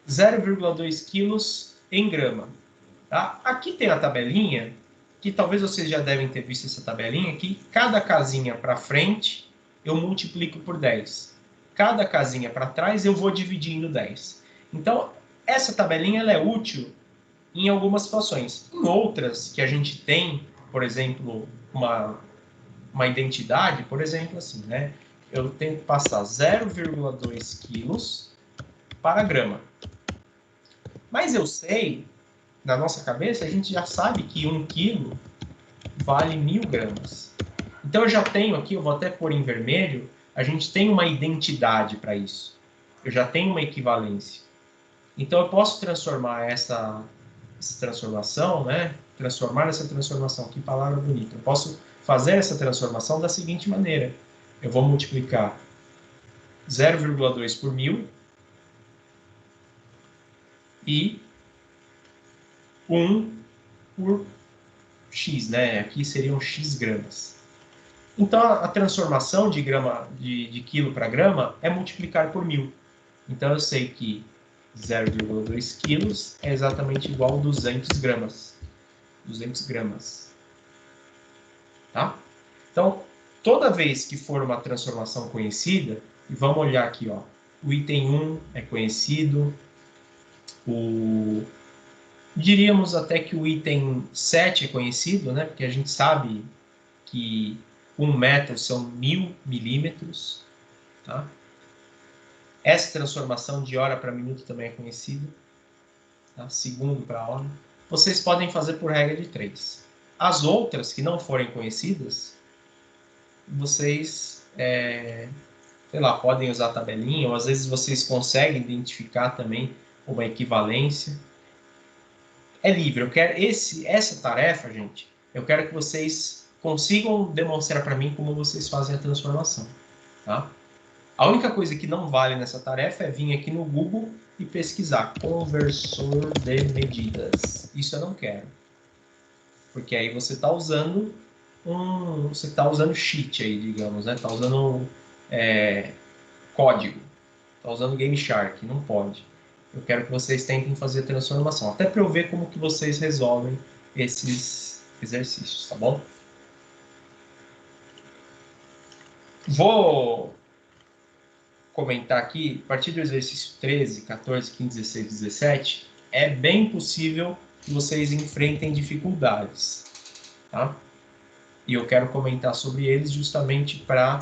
0,2 quilos em grama. Tá? Aqui tem a tabelinha, que talvez vocês já devem ter visto essa tabelinha, que cada casinha para frente eu multiplico por 10. Cada casinha para trás eu vou dividindo 10. Então, essa tabelinha ela é útil em algumas situações. Em outras que a gente tem, por exemplo, uma identidade, por exemplo, assim, né? Eu tenho que passar 0,2 quilos para grama. Mas eu sei, na nossa cabeça, a gente já sabe que 1 quilo vale 1000 gramas. Então eu já tenho aqui, eu vou até pôr em vermelho, a gente tem uma identidade para isso. Eu já tenho uma equivalência. Então eu posso transformar essa transformação, né? Transformar essa transformação, que palavra bonita. Eu posso fazer essa transformação da seguinte maneira. Eu vou multiplicar 0,2 por 1000 e 1 por x, né? Aqui seriam x gramas. Então a transformação de quilo para grama é multiplicar por 1000. Então eu sei que 0,2 quilos é exatamente igual a 200 gramas. 200 gramas. Tá? Então, toda vez que for uma transformação conhecida, e vamos olhar aqui, ó, o item 1 é conhecido, diríamos até que o item 7 é conhecido, né? Porque a gente sabe que 1 metro são 1000 milímetros. Tá? Essa transformação de hora para minuto também é conhecida. Tá? Segundo para hora. Vocês podem fazer por regra de 3. As outras que não forem conhecidas, vocês, sei lá, podem usar a tabelinha, ou às vezes vocês conseguem identificar também uma equivalência. É livre. Eu quero essa tarefa, gente, eu quero que vocês consigam demonstrar para mim como vocês fazem a transformação. Tá? A única coisa que não vale nessa tarefa é vir aqui no Google e pesquisar conversor de medidas. Isso eu não quero. Porque aí você está usando cheat aí, digamos, né? Está usando código. Está usando Game Shark. Não pode. Eu quero que vocês tentem fazer a transformação. Até para eu ver como que vocês resolvem esses exercícios, tá bom? Vou comentar aqui, a partir do exercício 13, 14, 15, 16, 17, é bem possível que vocês enfrentem dificuldades, tá? E eu quero comentar sobre eles justamente para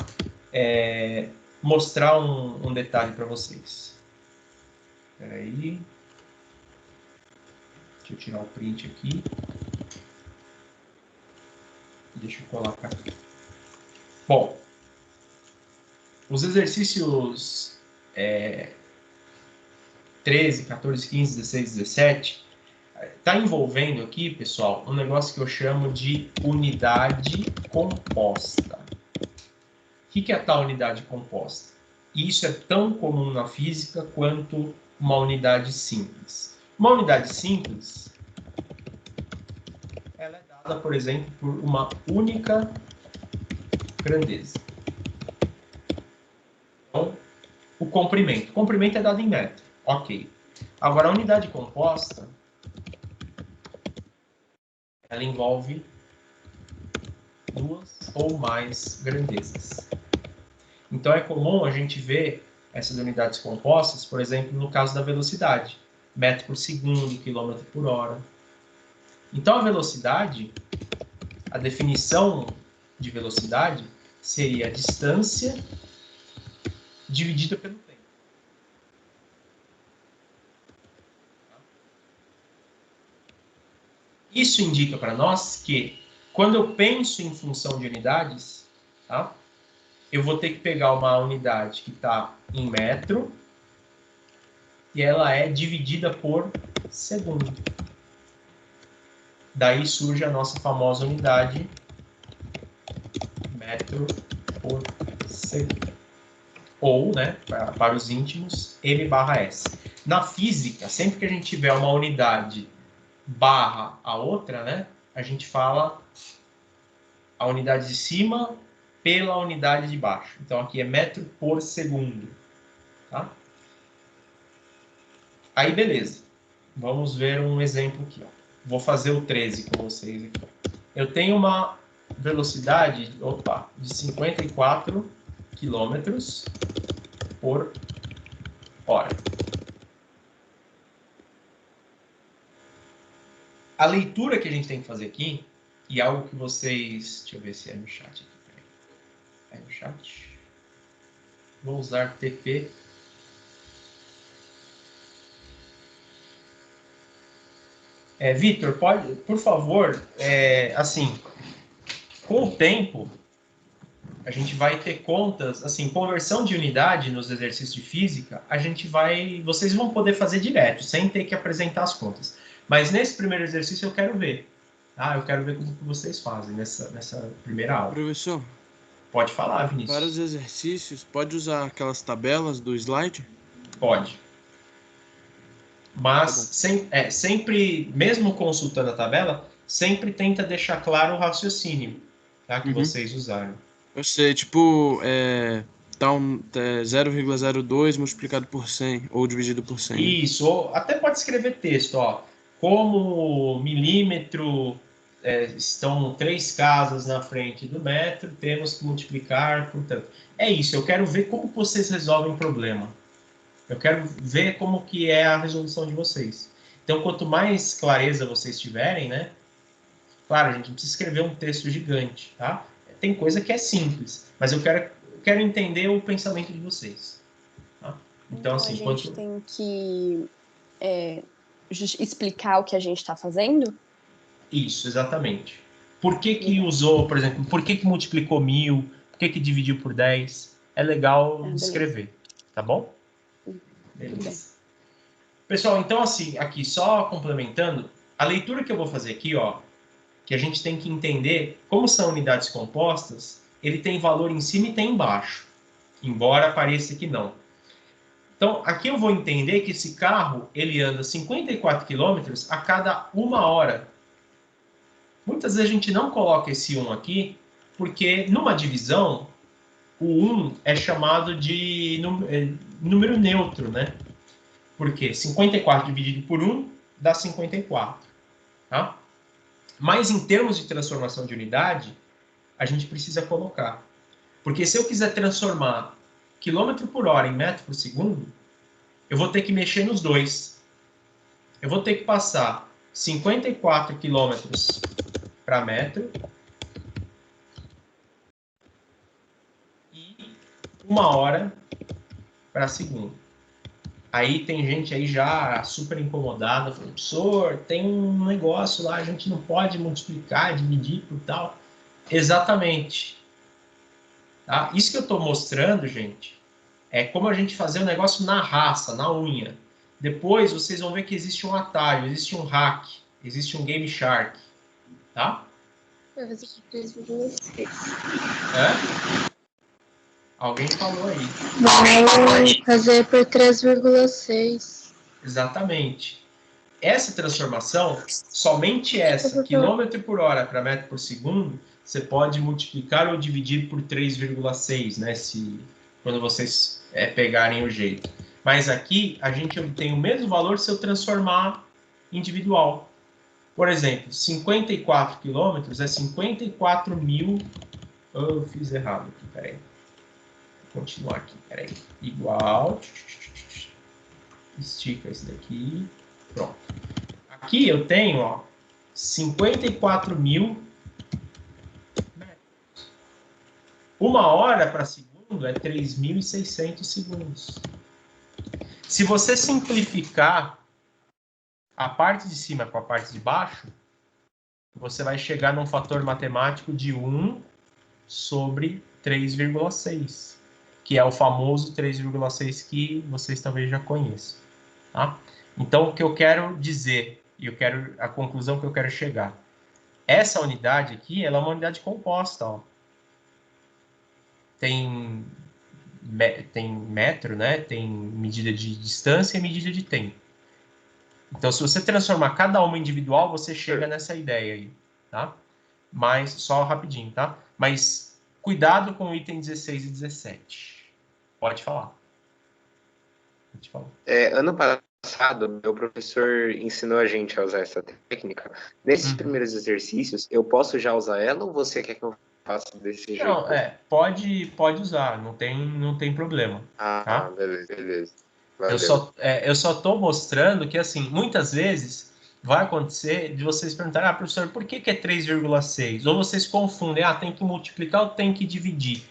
mostrar um detalhe para vocês. Espera aí. Deixa eu tirar o print aqui. Deixa eu colar para aqui. Bom, os exercícios 13, 14, 15, 16, 17 está envolvendo aqui, pessoal, um negócio que eu chamo de unidade composta. O que é a tal unidade composta? Isso é tão comum na física quanto uma unidade simples. Uma unidade simples, ela é dada, por exemplo, por uma única grandeza. Então, o comprimento. O comprimento é dado em metro. Ok. Agora, a unidade composta ela envolve duas ou mais grandezas. Então, é comum a gente ver essas unidades compostas, por exemplo, no caso da velocidade. Metro por segundo, quilômetro por hora. Então, a velocidade, a definição de velocidade seria a distância dividida pelo tempo. Isso indica para nós que, quando eu penso em função de unidades, tá? Eu vou ter que pegar uma unidade que está em metro e ela é dividida por segundo. Daí surge a nossa famosa unidade metro por segundo. Ou, né, para os íntimos, m/s. Na física, sempre que a gente tiver uma unidade barra a outra, né, a gente fala a unidade de cima pela unidade de baixo. Então, aqui é metro por segundo. Tá? Aí, beleza. Vamos ver um exemplo aqui. Ó. Vou fazer o 13 com vocês aqui. Eu tenho uma velocidade de 54 quilômetros por hora. A leitura que a gente tem que fazer aqui, e algo que vocês... Deixa eu ver se é no chat aqui. É no chat. Vou usar TP. Vitor, pode, por favor, assim, com o tempo, a gente vai ter contas, assim, conversão de unidade nos exercícios de física, vocês vão poder fazer direto, sem ter que apresentar as contas. Mas nesse primeiro exercício eu quero ver. Eu quero ver como que vocês fazem nessa primeira aula. Professor, pode falar, Vinícius. para os exercícios, pode usar aquelas tabelas do slide? Pode. Mas sempre, mesmo consultando a tabela, sempre tenta deixar claro o raciocínio, tá, que vocês usaram. Eu sei, tipo, 0,02 multiplicado por 100, ou dividido por 100. Isso, ou até pode escrever texto, ó. Como milímetro estão 3 casas na frente do metro, temos que multiplicar por tanto. É isso, eu quero ver como vocês resolvem o problema. Eu quero ver como que é a resolução de vocês. Então, quanto mais clareza vocês tiverem, né? Claro, a gente não precisa escrever um texto gigante, tá? Tem coisa que é simples, mas eu quero entender o pensamento de vocês. Tá? Então, assim, a gente tem que explicar o que a gente está fazendo? Isso, exatamente. Por que usou, por exemplo, por que multiplicou 1000? Por que dividiu por 10? É legal escrever, tá bom? Beleza. Pessoal, então assim, aqui só complementando, a leitura que eu vou fazer aqui, ó, que a gente tem que entender como são unidades compostas, ele tem valor em cima e tem embaixo, embora pareça que não. Então, aqui eu vou entender que esse carro, ele anda 54 km a cada 1 hora. Muitas vezes a gente não coloca esse 1 aqui, porque numa divisão, o 1 é chamado de número neutro, né? Porque 54 dividido por 1 dá 54. Tá? Mas em termos de transformação de unidade, a gente precisa colocar. Porque se eu quiser transformar quilômetro por hora em metro por segundo, eu vou ter que mexer nos dois. Eu vou ter que passar 54 quilômetros para metro e 1 hora para segundo. Aí tem gente aí já super incomodada, falando, professor, tem um negócio lá, a gente não pode multiplicar, dividir por tal. Exatamente. Tá? Isso que eu estou mostrando, gente, é como a gente fazer o negócio na raça, na unha. Depois vocês vão ver que existe um atalho, existe um hack, existe um Game Shark. Tá? Eu vou fazer 3,6. Alguém falou aí. Vou fazer por 3,6. Exatamente. Essa transformação, somente essa, quilômetro por hora para metro por segundo, você pode multiplicar ou dividir por 3,6, né? Quando vocês pegarem o jeito. Mas aqui, a gente obtém o mesmo valor se eu transformar individual. Por exemplo, 54 quilômetros é 54 mil... Eu fiz errado aqui, peraí. Vou continuar aqui, peraí. Igual. Estica esse daqui. Pronto. Aqui eu tenho, ó, 54 mil metros. 1 hora para segundo é 3.600 segundos. Se você simplificar a parte de cima com a parte de baixo, você vai chegar num fator matemático de 1 sobre 3,6, que é o famoso 3,6 que vocês talvez já conheçam. Tá? Então, o que eu quero dizer, e a conclusão que eu quero chegar, essa unidade aqui, ela é uma unidade composta. Ó. Tem metro, né? Tem medida de distância e medida de tempo. Então, se você transformar cada uma individual, você chega nessa ideia aí, tá? Mas, só rapidinho, tá? Mas, cuidado com o item 16 e 17. Pode falar. Pode falar. Ano passado, meu professor ensinou a gente a usar essa técnica. Nesses primeiros exercícios, eu posso já usar ela ou você quer que eu faça desse jeito? Não, pode usar, não tem problema. Tá? Beleza. Eu só estou mostrando que, assim, muitas vezes vai acontecer de vocês perguntarem, professor, por que é 3,6? Ou vocês confundem, tem que multiplicar ou tem que dividir.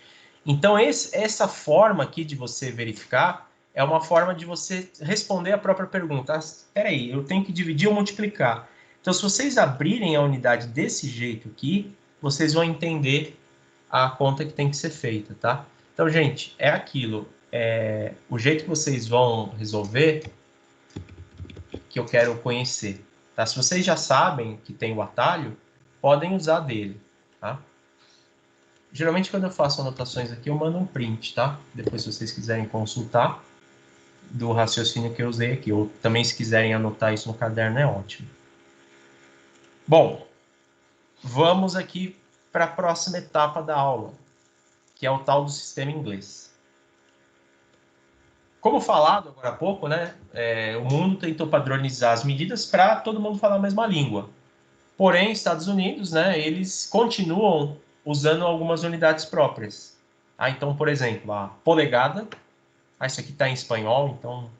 Então, essa forma aqui de você verificar é uma forma de você responder a própria pergunta. Espera aí, eu tenho que dividir ou multiplicar. Então, se vocês abrirem a unidade desse jeito aqui, vocês vão entender a conta que tem que ser feita, tá? Então, gente, é aquilo. O jeito que vocês vão resolver que eu quero conhecer, tá? Se vocês já sabem que tem o atalho, podem usar dele, tá? Geralmente, quando eu faço anotações aqui, eu mando um print, tá? Depois, se vocês quiserem consultar do raciocínio que eu usei aqui, ou também, se quiserem anotar isso no caderno, é ótimo. Bom, vamos aqui para a próxima etapa da aula, que é o tal do sistema inglês. Como falado agora há pouco, né, o mundo tentou padronizar as medidas para todo mundo falar a mesma língua. Porém, Estados Unidos, né, eles continuam usando algumas unidades próprias. Então, por exemplo, a polegada, isso aqui está em espanhol, então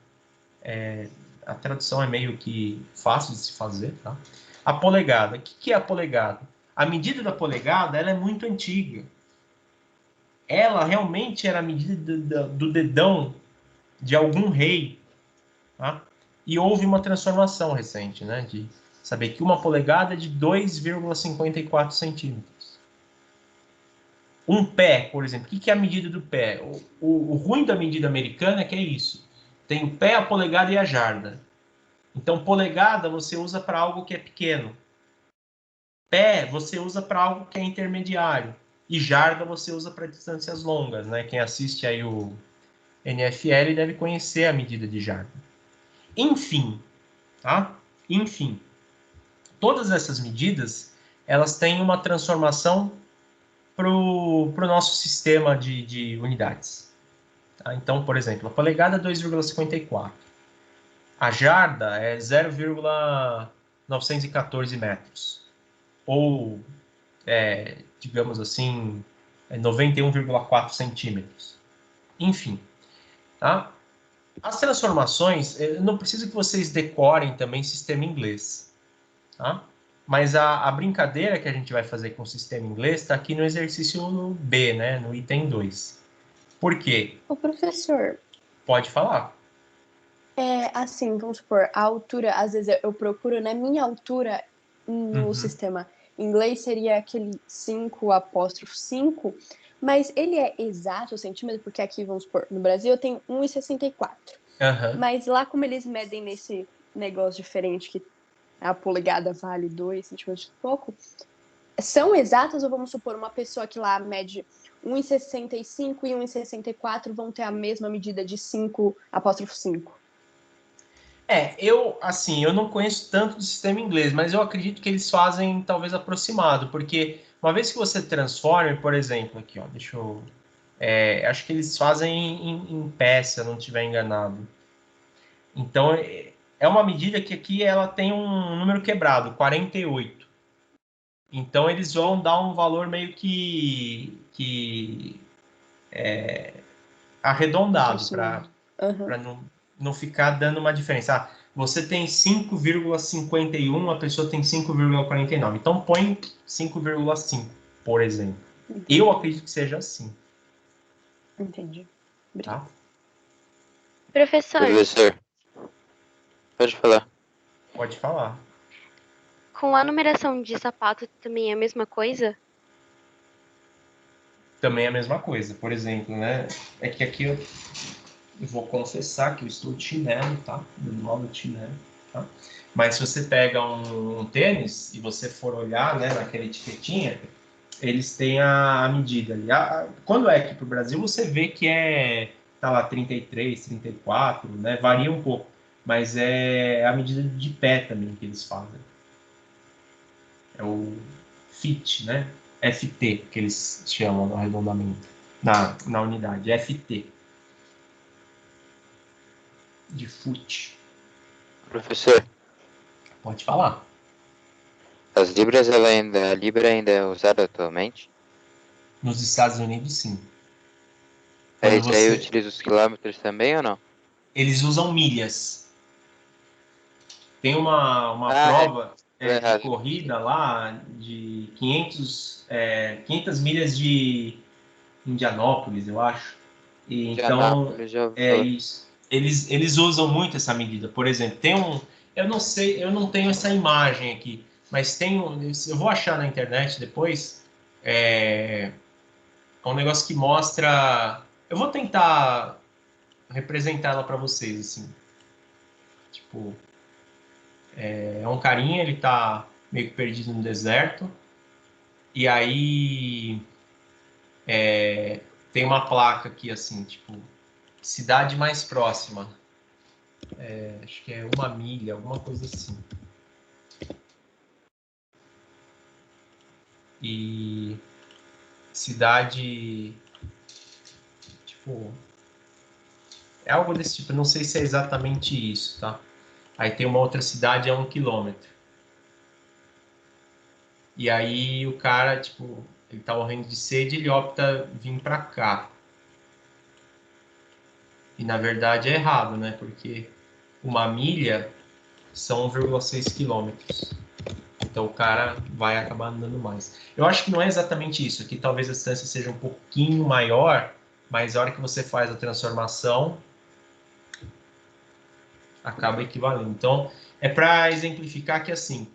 a tradução é meio que fácil de se fazer. Tá? A polegada, o que é a polegada? A medida da polegada ela é muito antiga. Ela realmente era a medida do dedão de algum rei, tá? E houve uma transformação recente, né? De saber que 1 polegada é de 2,54 centímetros. Um pé, por exemplo, o que é a medida do pé? O ruim da medida americana é que é isso. Tem o pé, a polegada e a jarda. Então, polegada você usa para algo que é pequeno. Pé você usa para algo que é intermediário. E jarda você usa para distâncias longas, né? Quem assiste aí o NFL deve conhecer a medida de jarda. Enfim, tá? Enfim, todas essas medidas, elas têm uma transformação para o nosso sistema de unidades. Tá? Então, por exemplo, a polegada é 2,54. A jarda é 0,914 metros. Ou, digamos assim, 91,4 centímetros. Enfim, tá? As transformações, eu não preciso que vocês decorem também sistema inglês, tá? Mas a brincadeira que a gente vai fazer com o sistema inglês está aqui no exercício B, né? No item 2. Por quê? Ô, professor. Pode falar. Assim, vamos supor, a altura, às vezes eu procuro, né? Minha altura no sistema inglês seria aquele 5'5", mas ele é exato o centímetro, porque aqui, vamos supor, no Brasil eu tenho 1,64. Mas lá, como eles medem nesse negócio diferente, que a polegada vale 2 centímetros e pouco, são exatas, ou vamos supor, uma pessoa que lá mede 1,65 e 1,64 vão ter a mesma medida de 5'5"? Eu não conheço tanto do sistema inglês, mas eu acredito que eles fazem talvez aproximado, porque uma vez que você transforma, por exemplo, aqui, ó, deixa eu... acho que eles fazem em pé, se eu não estiver enganado. Então, é uma medida que aqui ela tem um número quebrado, 48. Então, eles vão dar um valor meio que arredondado, para não ficar dando uma diferença. Ah, você tem 5,51, a pessoa tem 5,49. Então, põe 5,5, por exemplo. Entendi. Eu acredito que seja assim. Entendi. Tá? Professor, Pode falar. Pode falar. Com a numeração de sapato também é a mesma coisa? Também é a mesma coisa. Por exemplo, né? É que aqui eu vou confessar que eu estou de chinelo, tá? Dando aula de chinelo, tá? Mas se você pega um tênis e você for olhar, né, naquela etiquetinha, eles têm a medida ali. Quando é aqui para o Brasil, você vê que tá lá 33, 34, né? Varia um pouco. Mas é a medida de pé também que eles fazem. É o FIT, né? FT, que eles chamam no arredondamento. Na unidade, FT. De FUT. Professor, Pode falar. a Libra ainda é usada atualmente? Nos Estados Unidos, sim. Isso aí utiliza os quilômetros também ou não? Eles usam milhas. Tem uma prova de corrida lá de 500 milhas de Indianópolis, eu acho. E então, isso. Eles usam muito essa medida. Por exemplo, eu não sei, eu não tenho essa imagem aqui, mas eu vou achar na internet depois, um negócio que mostra, eu vou tentar representar ela para vocês, assim. Tipo, é um carinha, ele tá meio que perdido no deserto, e aí tem uma placa aqui, assim, tipo, cidade mais próxima. Acho que é 1 milha, alguma coisa assim. E cidade, tipo, é algo desse tipo, eu não sei se é exatamente isso, tá? Aí tem uma outra cidade a 1 quilômetro. E aí o cara, tipo, ele tá morrendo de sede, ele opta vir pra cá. E na verdade é errado, né? Porque 1 milha são 1,6 quilômetros. Então o cara vai acabar andando mais. Eu acho que não é exatamente isso. Aqui talvez a distância seja um pouquinho maior, mas a hora que você faz a transformação, acaba equivalendo. Então, é para exemplificar que, assim,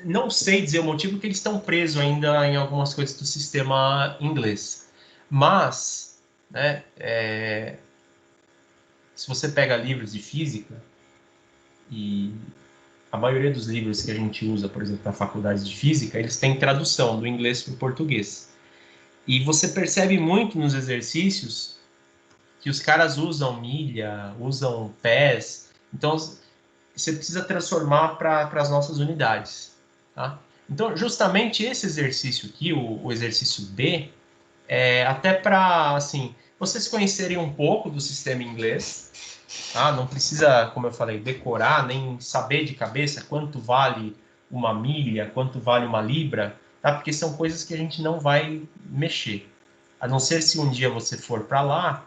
não sei dizer o motivo que eles estão presos ainda em algumas coisas do sistema inglês. Mas, né, se você pega livros de física, e a maioria dos livros que a gente usa, por exemplo, na faculdade de física, eles têm tradução do inglês para o português. E você percebe muito nos exercícios que os caras usam milha, usam pés. Então, você precisa transformar para as nossas unidades. Tá? Então, justamente esse exercício aqui, o exercício B, até para, assim, vocês conhecerem um pouco do sistema inglês. Tá? Não precisa, como eu falei, decorar, nem saber de cabeça quanto vale 1 milha, quanto vale 1 libra, tá? Porque são coisas que a gente não vai mexer. A não ser se um dia você for para lá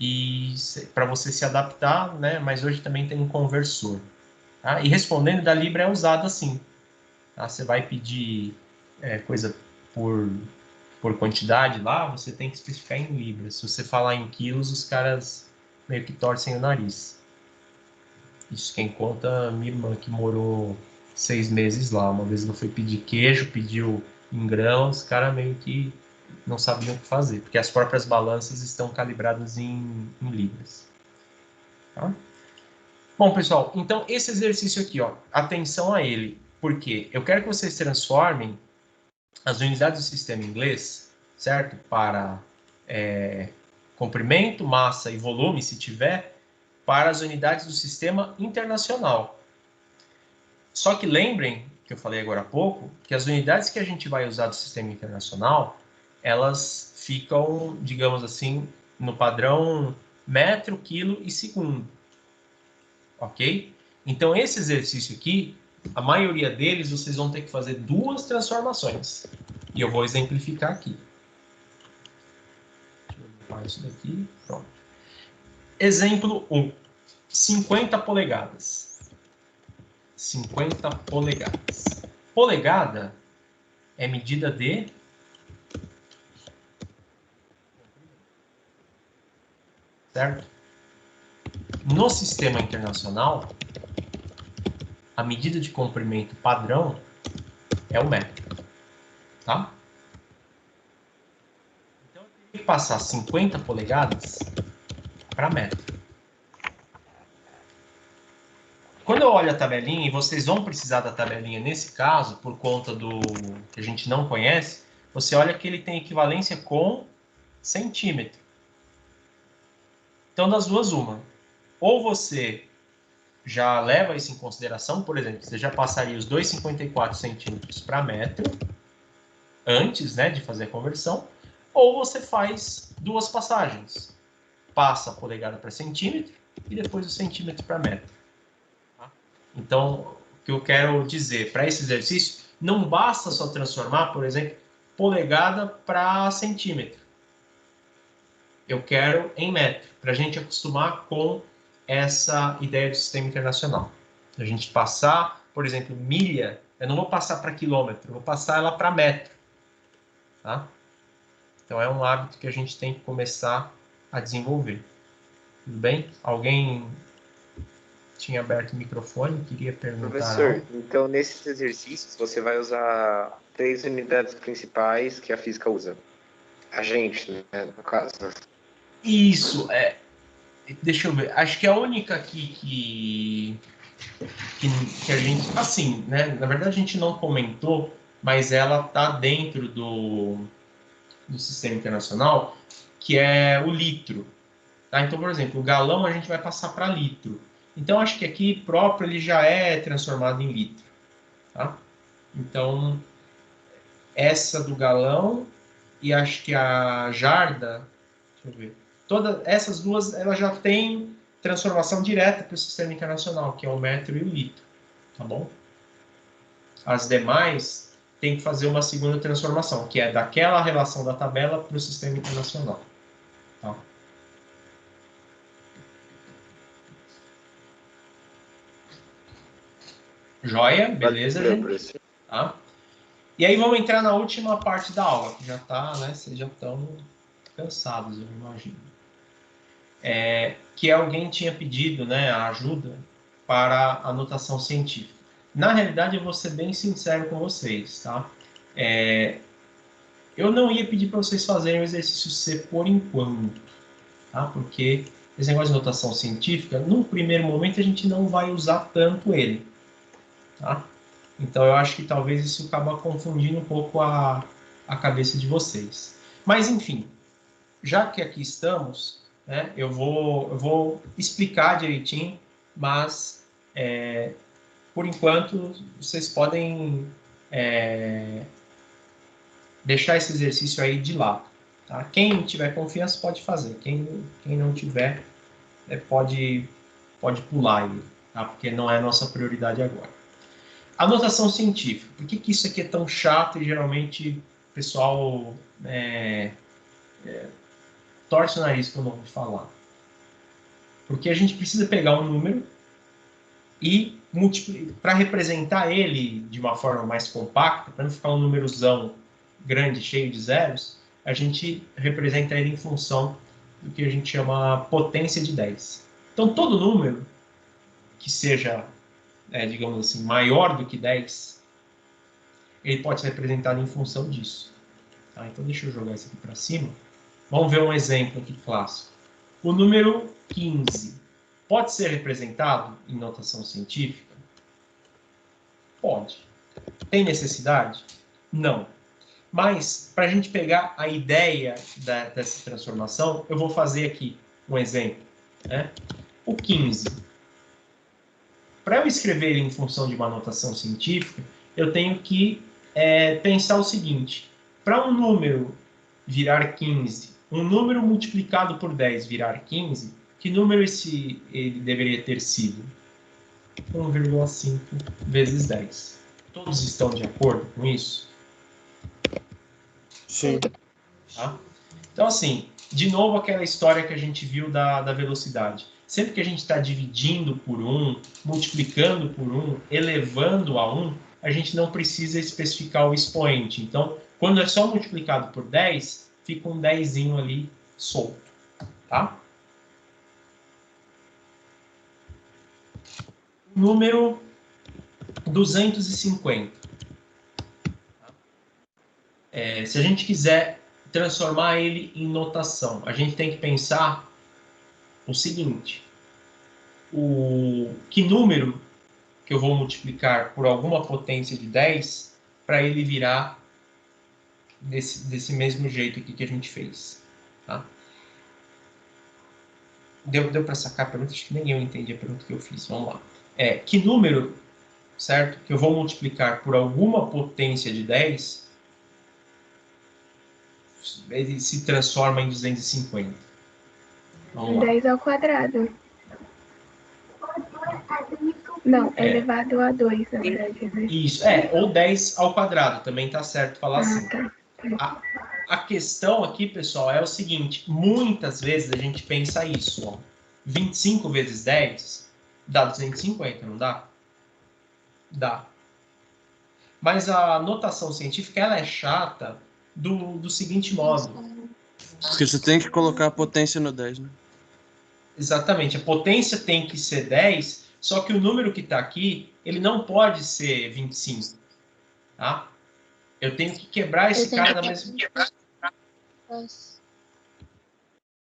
e para você se adaptar, né? Mas hoje também tem um conversor. Tá? E respondendo da Libra é usado assim. Tá? Você vai pedir coisa por quantidade lá, você tem que especificar em libras. Se você falar em quilos, os caras meio que torcem o nariz. Isso quem conta minha irmã, que morou 6 meses lá. Uma vez ela foi pedir queijo, pediu em grãos, os caras meio que não sabiam o que fazer, porque as próprias balanças estão calibradas em libras. Tá? Bom, pessoal, então esse exercício aqui, ó, atenção a ele, porque eu quero que vocês transformem as unidades do sistema inglês, certo? Para comprimento, massa e volume, se tiver, para as unidades do sistema internacional. Só que lembrem, que eu falei agora há pouco, que as unidades que a gente vai usar do sistema internacional, elas ficam, digamos assim, no padrão metro, quilo e segundo. Ok? Então, esse exercício aqui, a maioria deles, vocês vão ter que fazer 2 transformações. E eu vou exemplificar aqui. Deixa eu limpar isso daqui. Pronto. Exemplo 1. 50 polegadas. 50 polegadas. Polegada é medida de... Certo? No sistema internacional, a medida de comprimento padrão é o metro. Tá? Então, eu tenho que passar 50 polegadas para metro. Quando eu olho a tabelinha, e vocês vão precisar da tabelinha nesse caso, por conta do que a gente não conhece, você olha que ele tem equivalência com centímetro. Então, das duas, uma. Ou você já leva isso em consideração, por exemplo, você já passaria os 2,54 centímetros para metro, antes, né, de fazer a conversão, ou você faz 2 passagens. Passa a polegada para centímetro e depois o centímetro para metro. Tá? Então, o que eu quero dizer, para esse exercício, não basta só transformar, por exemplo, polegada para centímetro. Eu quero em metro, para a gente acostumar com essa ideia do sistema internacional. A gente passar, por exemplo, milha, eu não vou passar para quilômetro, eu vou passar ela para metro. Tá? Então é um hábito que a gente tem que começar a desenvolver. Tudo bem? Alguém tinha aberto o microfone, queria perguntar Professor, algo? então nesses exercícios você vai usar 3 unidades principais que a física usa. A gente, né, no caso. Isso, deixa eu ver. Acho que a única que a gente, assim, né? Na verdade a gente não comentou, mas ela tá dentro do sistema internacional, que é o litro. Tá? Então, por exemplo, o galão a gente vai passar para litro. Então, acho que aqui próprio ele já é transformado em litro. Tá? Então, essa do galão e acho que a jarda, deixa eu ver, todas essas duas, elas já têm transformação direta para o sistema internacional, que é o metro e o litro. Tá bom? As demais tem que fazer uma segunda transformação, que é daquela relação da tabela para o sistema internacional. Tá? Joia? Beleza, Valeu, gente? professor. Tá? E aí vamos entrar na última parte da aula, que já tá, né? Vocês já estão cansados, eu imagino. Que alguém tinha pedido, né, a ajuda para a anotação científica. Na realidade, eu vou ser bem sincero com vocês, tá? Eu não ia pedir para vocês fazerem o exercício C por enquanto, tá? Porque esse negócio de notação científica, num primeiro momento, a gente não vai usar tanto ele, tá? Então, eu acho que talvez isso acaba confundindo um pouco a cabeça de vocês. Mas, enfim, já que aqui estamos, né, eu vou explicar direitinho, mas, por enquanto, vocês podem deixar esse exercício aí de lado. Tá? Quem tiver confiança pode fazer. Quem não tiver, pode pular ele, tá? Porque não é a nossa prioridade agora. Anotação científica. Por que isso aqui é tão chato e geralmente o pessoal torce o nariz quando ouve falar? Porque a gente precisa pegar um número e para representar ele de uma forma mais compacta, para não ficar um númerozão grande, cheio de zeros, a gente representa ele em função do que a gente chama potência de 10. Então, todo número que seja, digamos assim, maior do que 10, ele pode ser representado em função disso. Tá? Então, deixa eu jogar isso aqui para cima. Vamos ver um exemplo aqui clássico. O número 15 pode ser representado em notação científica? Pode. Tem necessidade? Não. Mas, para a gente pegar a ideia dessa transformação, eu vou fazer aqui um exemplo. Né? O 15. Para eu escrever ele em função de uma notação científica, eu tenho que pensar o seguinte. Para um número virar 15, um número multiplicado por 10 virar 15, que número ele deveria ter sido? 1,5 vezes 10. Todos estão de acordo com isso? Sim. Tá? Então, assim, de novo aquela história que a gente viu da velocidade. Sempre que a gente está dividindo por 1, multiplicando por 1, elevando a 1, a gente não precisa especificar o expoente. Então, quando é só multiplicado por 10, fica um 10zinho ali solto. Tá? Número 250. Se a gente quiser transformar ele em notação, a gente tem que pensar o seguinte: que número que eu vou multiplicar por alguma potência de 10 para ele virar desse mesmo jeito aqui que a gente fez. Tá? Deu para sacar a pergunta? Acho que nem eu entendi a pergunta que eu fiz. Vamos lá. Que número, certo, que eu vou multiplicar por alguma potência de 10, ele se transforma em 250. Vamos lá. 10 ao quadrado. Não, elevado a 2, na verdade. Né? Isso, ou 10 ao quadrado, também tá certo falar assim. Tá. A questão aqui, pessoal, é o seguinte: muitas vezes a gente pensa isso, ó. 25 vezes 10 dá 250, não dá? Dá. Mas a notação científica, ela é chata do seguinte modo. Porque você tem que colocar a potência no 10, né? Exatamente, a potência tem que ser 10, só que o número que está aqui, ele não pode ser 25, tá? Eu tenho que quebrar esse cara da mesma...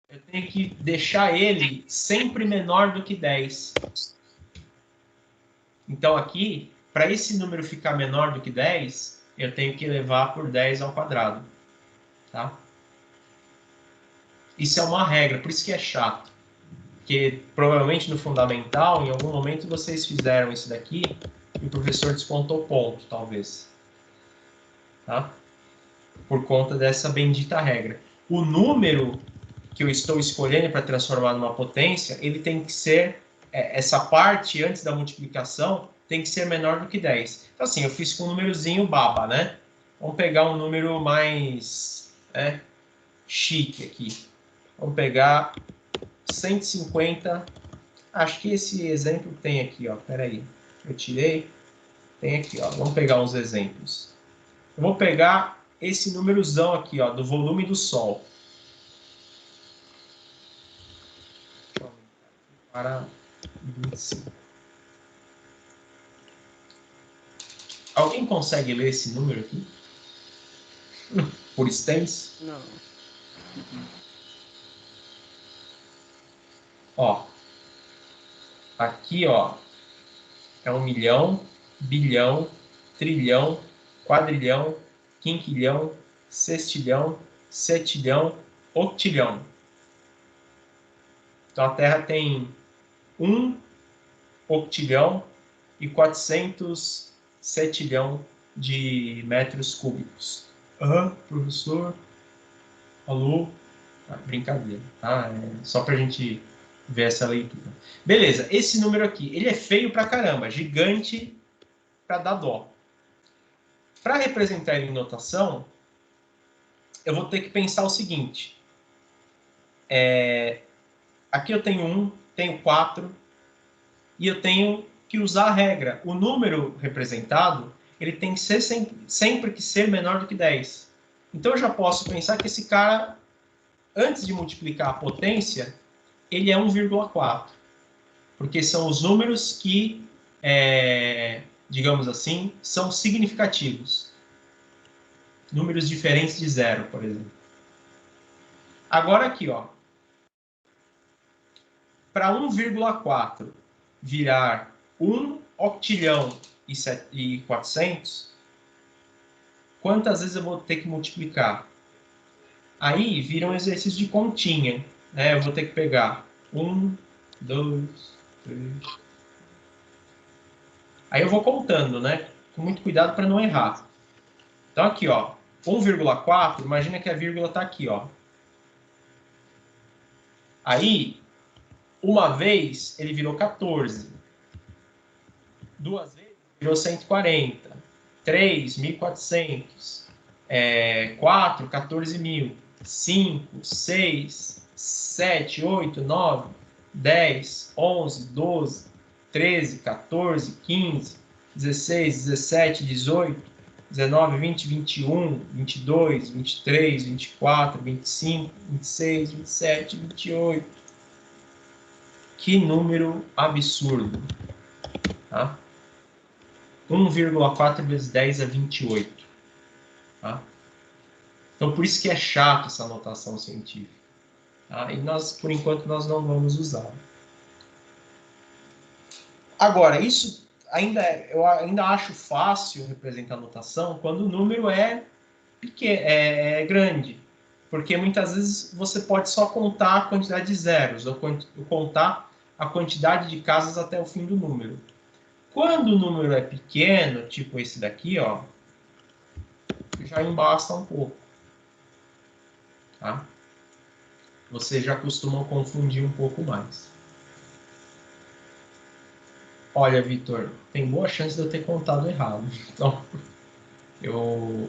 Eu tenho que deixar ele sempre menor do que 10. Então aqui, para esse número ficar menor do que 10, eu tenho que elevar por 10 ao quadrado, tá? Isso é uma regra, por isso que é chato. Porque provavelmente no fundamental, em algum momento vocês fizeram isso daqui e o professor descontou ponto, talvez. Tá? Por conta dessa bendita regra. O número que eu estou escolhendo para transformar numa potência, ele tem que ser, essa parte antes da multiplicação, tem que ser menor do que 10. Então assim, eu fiz com um númerozinho baba, né? Vamos pegar um número mais chique aqui. Vamos pegar 150, acho que esse exemplo tem aqui, ó, peraí, eu tirei, tem aqui, ó, vamos pegar uns exemplos. Eu vou pegar esse númerozão aqui, ó, do volume do Sol. Para 25. Alguém consegue ler esse número aqui? Por extenso? Não. Ó, aqui, ó, é 1 milhão, bilhão, trilhão, quadrilhão, quinquilhão, sextilhão, setilhão, octilhão. Então a Terra tem 1 octilhão e 400 setilhão de metros cúbicos. Professor? Alô? Brincadeira, tá? Só pra gente ver essa leitura. Beleza, esse número aqui, ele é feio pra caramba, gigante pra dar dó. Para representar ele em notação, eu vou ter que pensar o seguinte. Aqui eu tenho 1, tenho 4, e eu tenho que usar a regra. O número representado, ele tem que ser sempre que ser menor do que 10. Então eu já posso pensar que esse cara, antes de multiplicar a potência, ele é 1,4. Porque são os números que, digamos assim, são significativos. Números diferentes de 0, por exemplo. Agora aqui, ó. Para 1,4 virar 1 octilhão e 400, quantas vezes eu vou ter que multiplicar? Aí vira um exercício de continha, né? Eu vou ter que pegar 1, 2, 3. Aí eu vou contando, né? Com muito cuidado para não errar. Então aqui, ó, 1,4, imagina que a vírgula está aqui, ó. Aí, uma vez, ele virou 14. 2 vezes virou 140. 3, 1.400. 4, 14.000. 5, 6, 7, 8, 9, 10, 11, 12, 13, 14, 15, 16, 17, 18, 19, 20, 21, 22, 23, 24, 25, 26, 27, 28. Que número absurdo. Tá? 1,4 vezes 10 é 28. Tá? Então, por isso que é chato essa notação científica. Tá? E nós, por enquanto, nós não vamos usar. Agora, isso eu ainda acho fácil representar a notação quando o número é pequeno, é grande. Porque muitas vezes você pode só contar a quantidade de zeros, ou contar a quantidade de casas até o fim do número. Quando o número é pequeno, tipo esse daqui, ó, já embaça um pouco. Tá? Vocês já costumam confundir um pouco mais. Olha, Vitor, tem boa chance de eu ter contado errado. Então, eu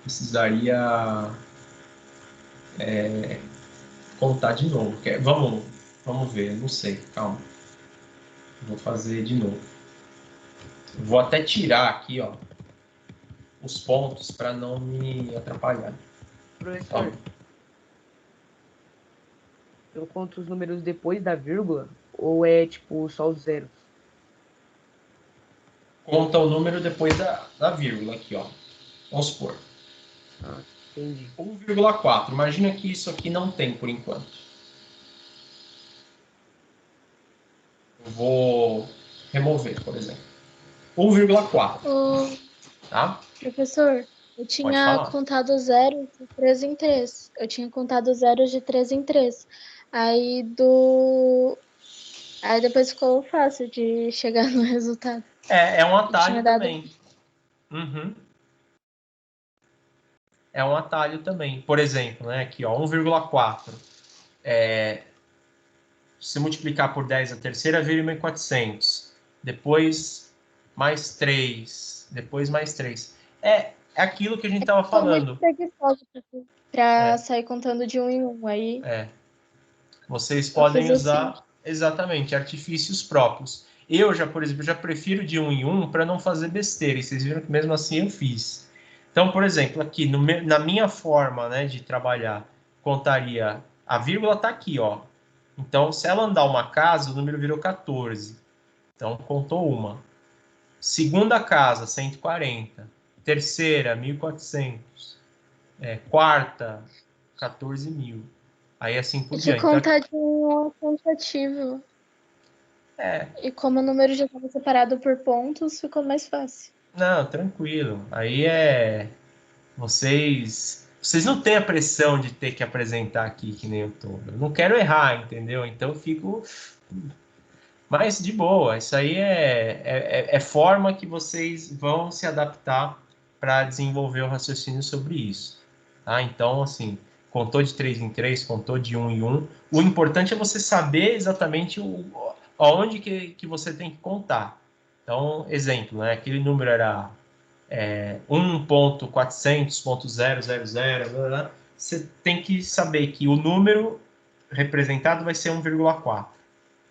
precisaria contar de novo. Vamos ver, não sei, calma. Vou fazer de novo. Vou até tirar aqui, ó, os pontos para não me atrapalhar. Professor, eu conto os números depois da vírgula ou é tipo só os zeros? Conta o número depois da vírgula aqui, ó. Vamos supor. Ah, entendi. 1,4. Imagina que isso aqui não tem por enquanto. Eu vou remover, por exemplo. 1,4. Tá? Professor, eu tinha contado zeros de 3 em 3. Eu tinha contado zeros de 3 em 3. Aí depois ficou fácil de chegar no resultado. É um atalho também. Uhum. É um atalho também. Por exemplo, né, aqui, ó, 1,4. Se multiplicar por 10 a terceira, vira 1.400. Depois, mais 3. Depois, mais 3. É aquilo que a gente estava falando. Para sair contando de 1 em 1. Aí vocês podem usar, exatamente, artifícios próprios. Eu já, por exemplo, já prefiro de 1 em 1 para não fazer besteira. E vocês viram que mesmo assim eu fiz. Então, por exemplo, aqui na minha forma, né, de trabalhar, contaria... A vírgula está aqui, ó. Então, se ela andar uma casa, o número virou 14. Então, contou uma. Segunda casa, 140. Terceira, 1.400. Quarta, 14.000. Aí, assim por diante. Contar de um quantitativo. E como o número já estava separado por pontos, ficou mais fácil. Não, tranquilo. Aí Vocês não têm a pressão de ter que apresentar aqui que nem eu tô. Eu não quero errar, entendeu? Então eu fico... Mas de boa, isso aí é forma que vocês vão se adaptar para desenvolver o raciocínio sobre isso. Tá? Então, assim, contou de 3 em 3, contou de 1 em 1. O importante é você saber exatamente onde que você tem que contar. Então, exemplo, né? Aquele número era 1.400.000, você tem que saber que o número representado vai ser 1,4.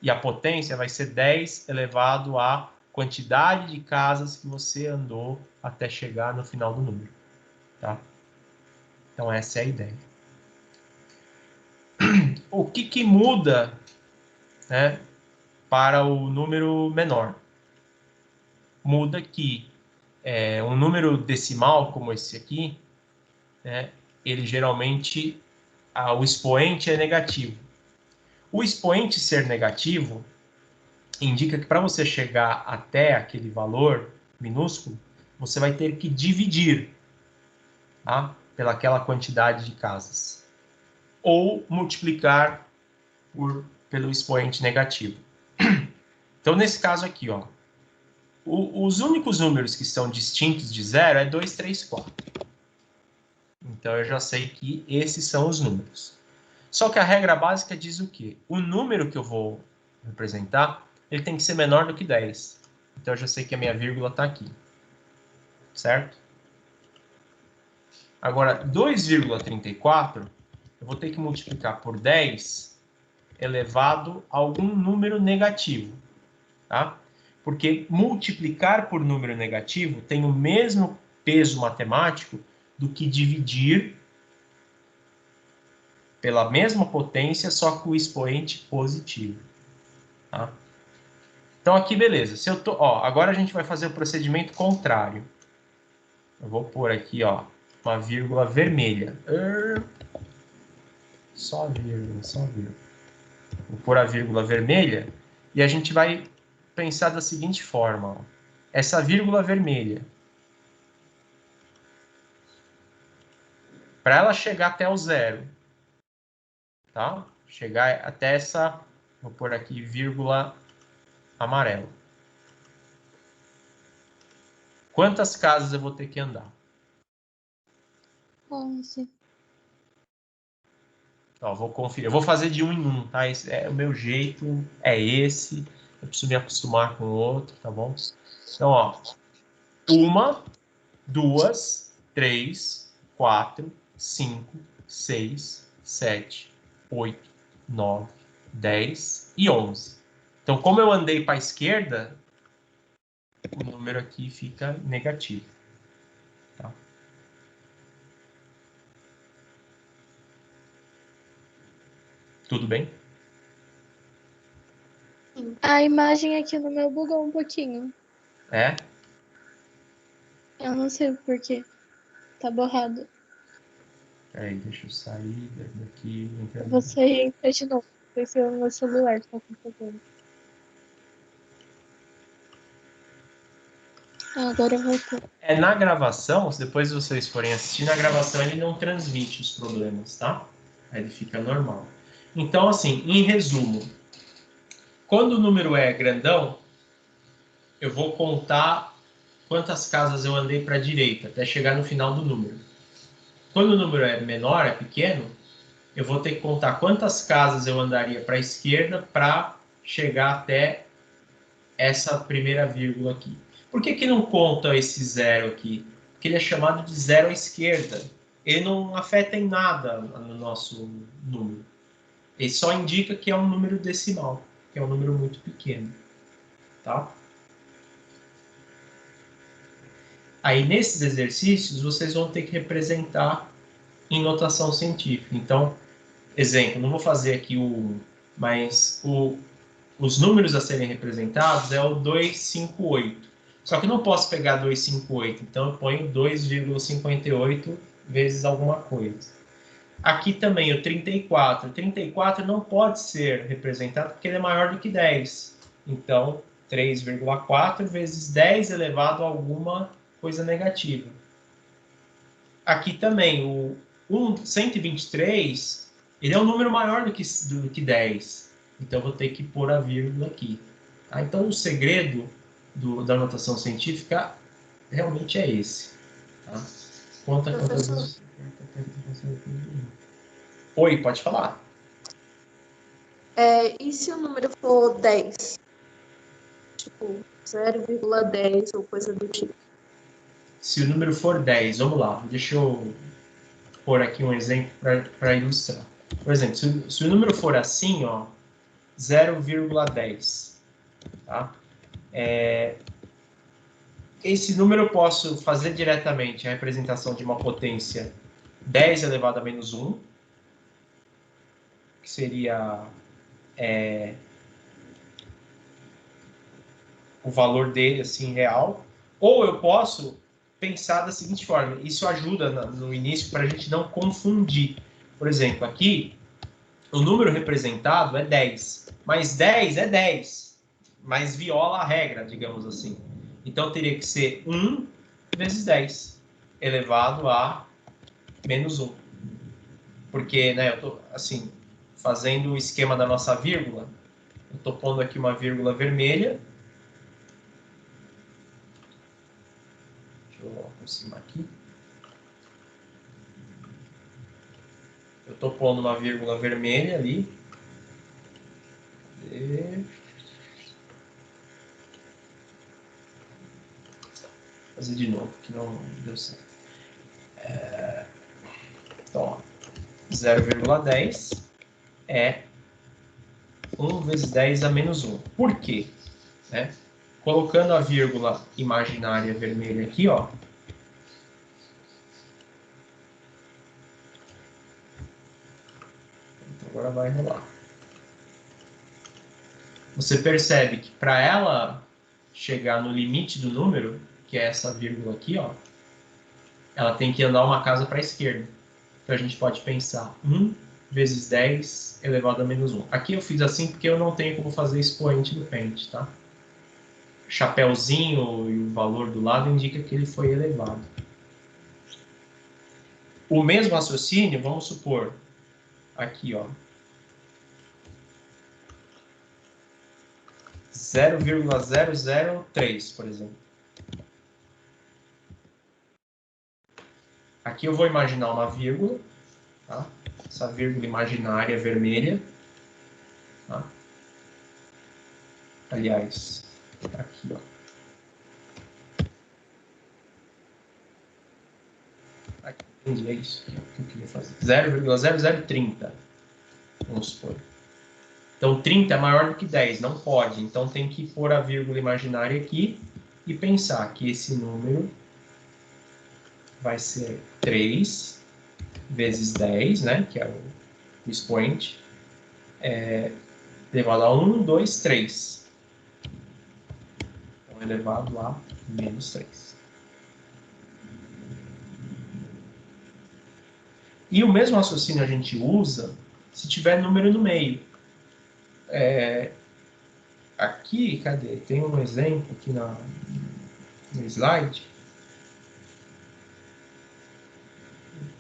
E a potência vai ser 10 elevado à quantidade de casas que você andou até chegar no final do número. Tá? Então, essa é a ideia. O que muda, né, para o número menor? Muda que um número decimal como esse aqui, né, ele geralmente, o expoente é negativo. O expoente ser negativo indica que para você chegar até aquele valor minúsculo, você vai ter que dividir, tá, pelaquela quantidade de casas. Ou multiplicar pelo expoente negativo. Então, nesse caso aqui, ó, os únicos números que estão distintos de zero é 2, 3, 4. Então, eu já sei que esses são os números. Só que a regra básica diz o quê? O número que eu vou representar, ele tem que ser menor do que 10. Então, eu já sei que a minha vírgula está aqui. Certo? Agora, 2,34, eu vou ter que multiplicar por 10 elevado a algum número negativo. Tá? Porque multiplicar por número negativo tem o mesmo peso matemático do que dividir pela mesma potência, só com o expoente positivo. Tá? Então, aqui, beleza. Se eu tô, ó, agora a gente vai fazer o procedimento contrário. Eu vou pôr aqui, ó, uma vírgula vermelha. Só vírgula, só vírgula. Vou pôr a vírgula vermelha e a gente vai pensar da seguinte forma. Ó. Essa vírgula vermelha, para ela chegar até o zero, tá? Chegar até essa, vou pôr aqui vírgula amarela. Quantas casas eu vou ter que andar? 11. Ó, vou conferir. Eu vou fazer de um em um, tá? Esse é o meu jeito, é esse. Eu preciso me acostumar com o outro, tá bom? Então, ó. 1, 2, 3, 4, 5, 6, 7, 8, 9, 10 e 11. Então, como eu andei para a esquerda, o número aqui fica negativo. Tá? Tudo bem? A imagem aqui no meu bugou um pouquinho. É? Eu não sei por quê. Tá borrado. Peraí, deixa eu sair daqui. Eu vou sair e entrar de novo. Não sei se o meu celular tá com problema. Agora eu voltou. É na gravação, se depois vocês forem assistir, na gravação ele não transmite os problemas, tá? Aí ele fica normal. Então, assim, em resumo, quando o número é grandão, eu vou contar quantas casas eu andei para a direita, até chegar no final do número. Quando o número é menor, é pequeno, eu vou ter que contar quantas casas eu andaria para a esquerda para chegar até essa primeira vírgula aqui. Por que não conta esse zero aqui? Porque ele é chamado de zero à esquerda. Ele não afeta em nada no nosso número. Ele só indica que é um número decimal, que é um número muito pequeno. Tá? Aí, nesses exercícios, vocês vão ter que representar em notação científica. Então, exemplo, não vou fazer aqui mas os números a serem representados é o 258. Só que eu não posso pegar 258, então eu ponho 2,58 vezes alguma coisa. Aqui também o 34. O 34 não pode ser representado porque ele é maior do que 10. Então, 3,4 vezes 10 elevado a alguma coisa negativa. Aqui também, o 123, ele é um número maior do que 10. Então, eu vou ter que pôr a vírgula aqui. Tá? Então, o segredo da notação científica realmente é esse. Tá? Conta quantas vezes... Oi, pode falar. E se o número for 10? Tipo, 0,10 ou coisa do tipo. Se o número for 10, vamos lá, deixa eu pôr aqui um exemplo para ilustrar. Por exemplo, se o número for assim, ó, 0,10, tá? Esse número eu posso fazer diretamente a representação de uma potência 10 elevado a menos 1, que seria o valor dele, assim, real. Ou eu posso pensar da seguinte forma, isso ajuda no início para a gente não confundir. Por exemplo, aqui, o número representado é 10, mas 10 é 10, mas viola a regra, digamos assim. Então, teria que ser 1 vezes 10, elevado a menos 1. Porque, né, eu estou, assim, fazendo o esquema da nossa vírgula, eu estou pondo aqui uma vírgula vermelha. Deixa eu aproximar aqui. Eu estou pondo uma vírgula vermelha ali. fazer de novo, que não deu certo. Então, 0,10 é 1 vezes 10 a menos 1. Por quê? Né? Colocando a vírgula imaginária vermelha aqui, ó. Então, agora vai rolar. Você percebe que para ela chegar no limite do número, que é essa vírgula aqui, ó, ela tem que andar uma casa para a esquerda. Então a gente pode pensar 1 vezes 10 elevado a menos 1. Aqui eu fiz assim porque eu não tenho como fazer expoente do pente, tá? Chapeuzinho e o valor do lado indica que ele foi elevado. O mesmo raciocínio, vamos supor, aqui, ó, 0,003, por exemplo. Aqui eu vou imaginar uma vírgula, tá? Essa vírgula imaginária vermelha, tá? Aliás, aqui, ó. Aqui, entendi, é isso que eu queria fazer. 0,0030, vamos supor. Então, 30 é maior do que 10, não pode. Então, tem que pôr a vírgula imaginária aqui e pensar que esse número vai ser 3 vezes 10, né, que é o expoente, elevado a 1, 2, 3. Então, elevado a menos 3. E o mesmo raciocínio a gente usa se tiver número no meio. Aqui, cadê? Tem um exemplo aqui no slide.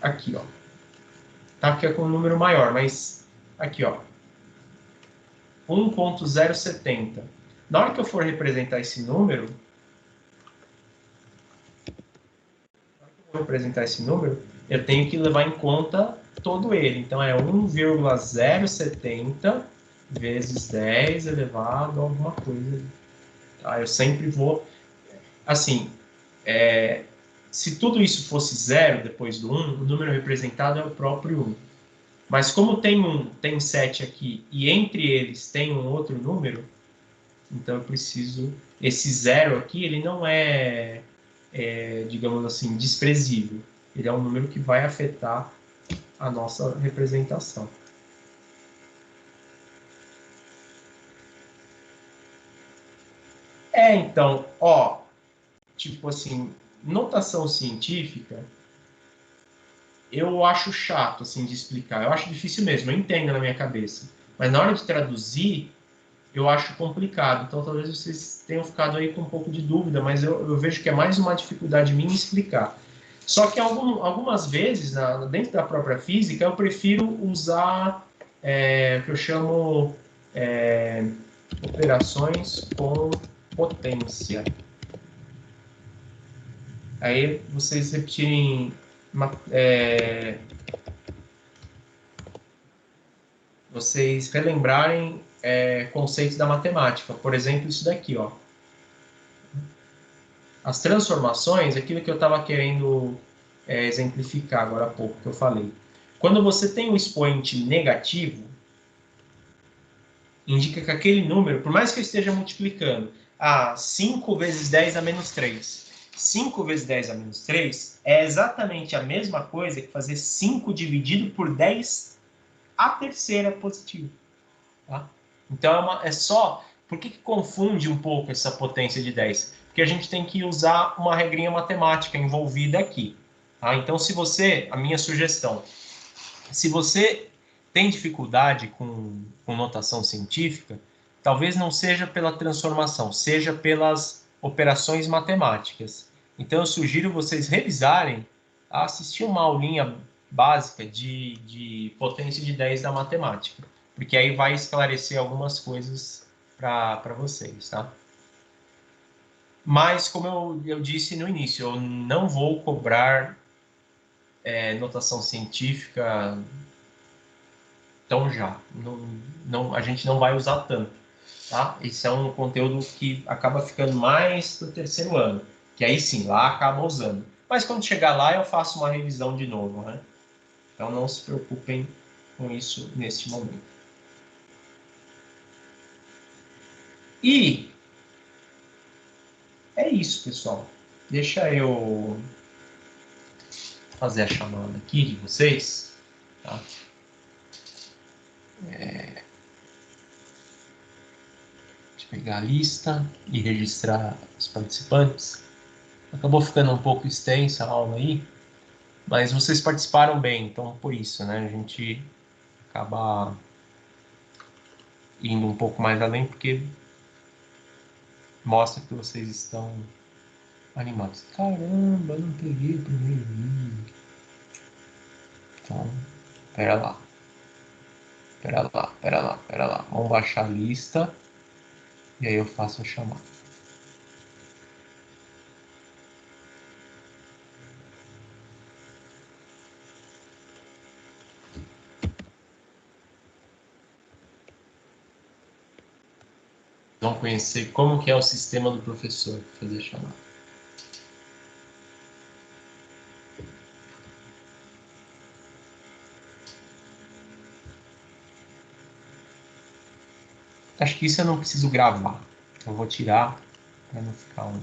Aqui, ó. Tá? Porque é com um número maior, mas aqui, ó. 1.070. Na hora que eu for representar esse número, eu tenho que levar em conta todo ele. Então, é 1,070 vezes 10 elevado a alguma coisa. Tá? Eu sempre vou... Assim, se tudo isso fosse zero depois do 1, o número representado é o próprio 1. Mas como tem 7 aqui e entre eles tem um outro número, então eu preciso... Esse zero aqui, ele não digamos assim, desprezível. Ele é um número que vai afetar a nossa representação. Então, ó, tipo assim, notação científica, eu acho chato, assim, de explicar. Eu acho difícil mesmo, eu entendo na minha cabeça. Mas na hora de traduzir, eu acho complicado. Então, talvez vocês tenham ficado aí com um pouco de dúvida, mas eu vejo que é mais uma dificuldade minha explicar. Só que algumas vezes, dentro da própria física, eu prefiro usar o que eu chamo operações com potência. Aí vocês repetirem... vocês relembrarem conceitos da matemática. Por exemplo, isso daqui, ó. As transformações, aquilo que eu estava querendo exemplificar agora há pouco, que eu falei. Quando você tem um expoente negativo, indica que aquele número, por mais que eu esteja multiplicando, 5 vezes 10 a menos 3. 5 vezes 10 a menos 3 é exatamente a mesma coisa que fazer 5 dividido por 10 a terceira positivo. Tá? Então, só... Por que confunde um pouco essa potência de 10? Porque a gente tem que usar uma regrinha matemática envolvida aqui. Tá? Então, a minha sugestão, se você tem dificuldade com notação científica, talvez não seja pela transformação, seja pelas operações matemáticas. Então, eu sugiro vocês revisarem, assistir uma aulinha básica de potência de 10 da matemática, porque aí vai esclarecer algumas coisas para vocês, tá? Mas, como eu disse no início, eu não vou cobrar notação científica tão já. A gente não vai usar tanto, tá? Esse é um conteúdo que acaba ficando mais para o terceiro ano, Que aí sim, lá acaba usando. Mas quando chegar lá, eu faço uma revisão de novo, né? Então não se preocupem com isso neste momento. E é isso, pessoal. Deixa eu fazer a chamada aqui de vocês. Tá? Deixa eu pegar a lista e registrar os participantes. Acabou ficando um pouco extensa a aula aí, mas vocês participaram bem, então por isso, né? A gente acaba indo um pouco mais além, porque mostra que vocês estão animados. Caramba, eu não peguei o primeiro vídeo. Então, pera lá. Pera lá. Vamos baixar a lista e aí eu faço a chamada. Vão conhecer como que é o sistema do professor para fazer a chamada. Acho que isso eu não preciso gravar. Eu vou tirar para não ficar um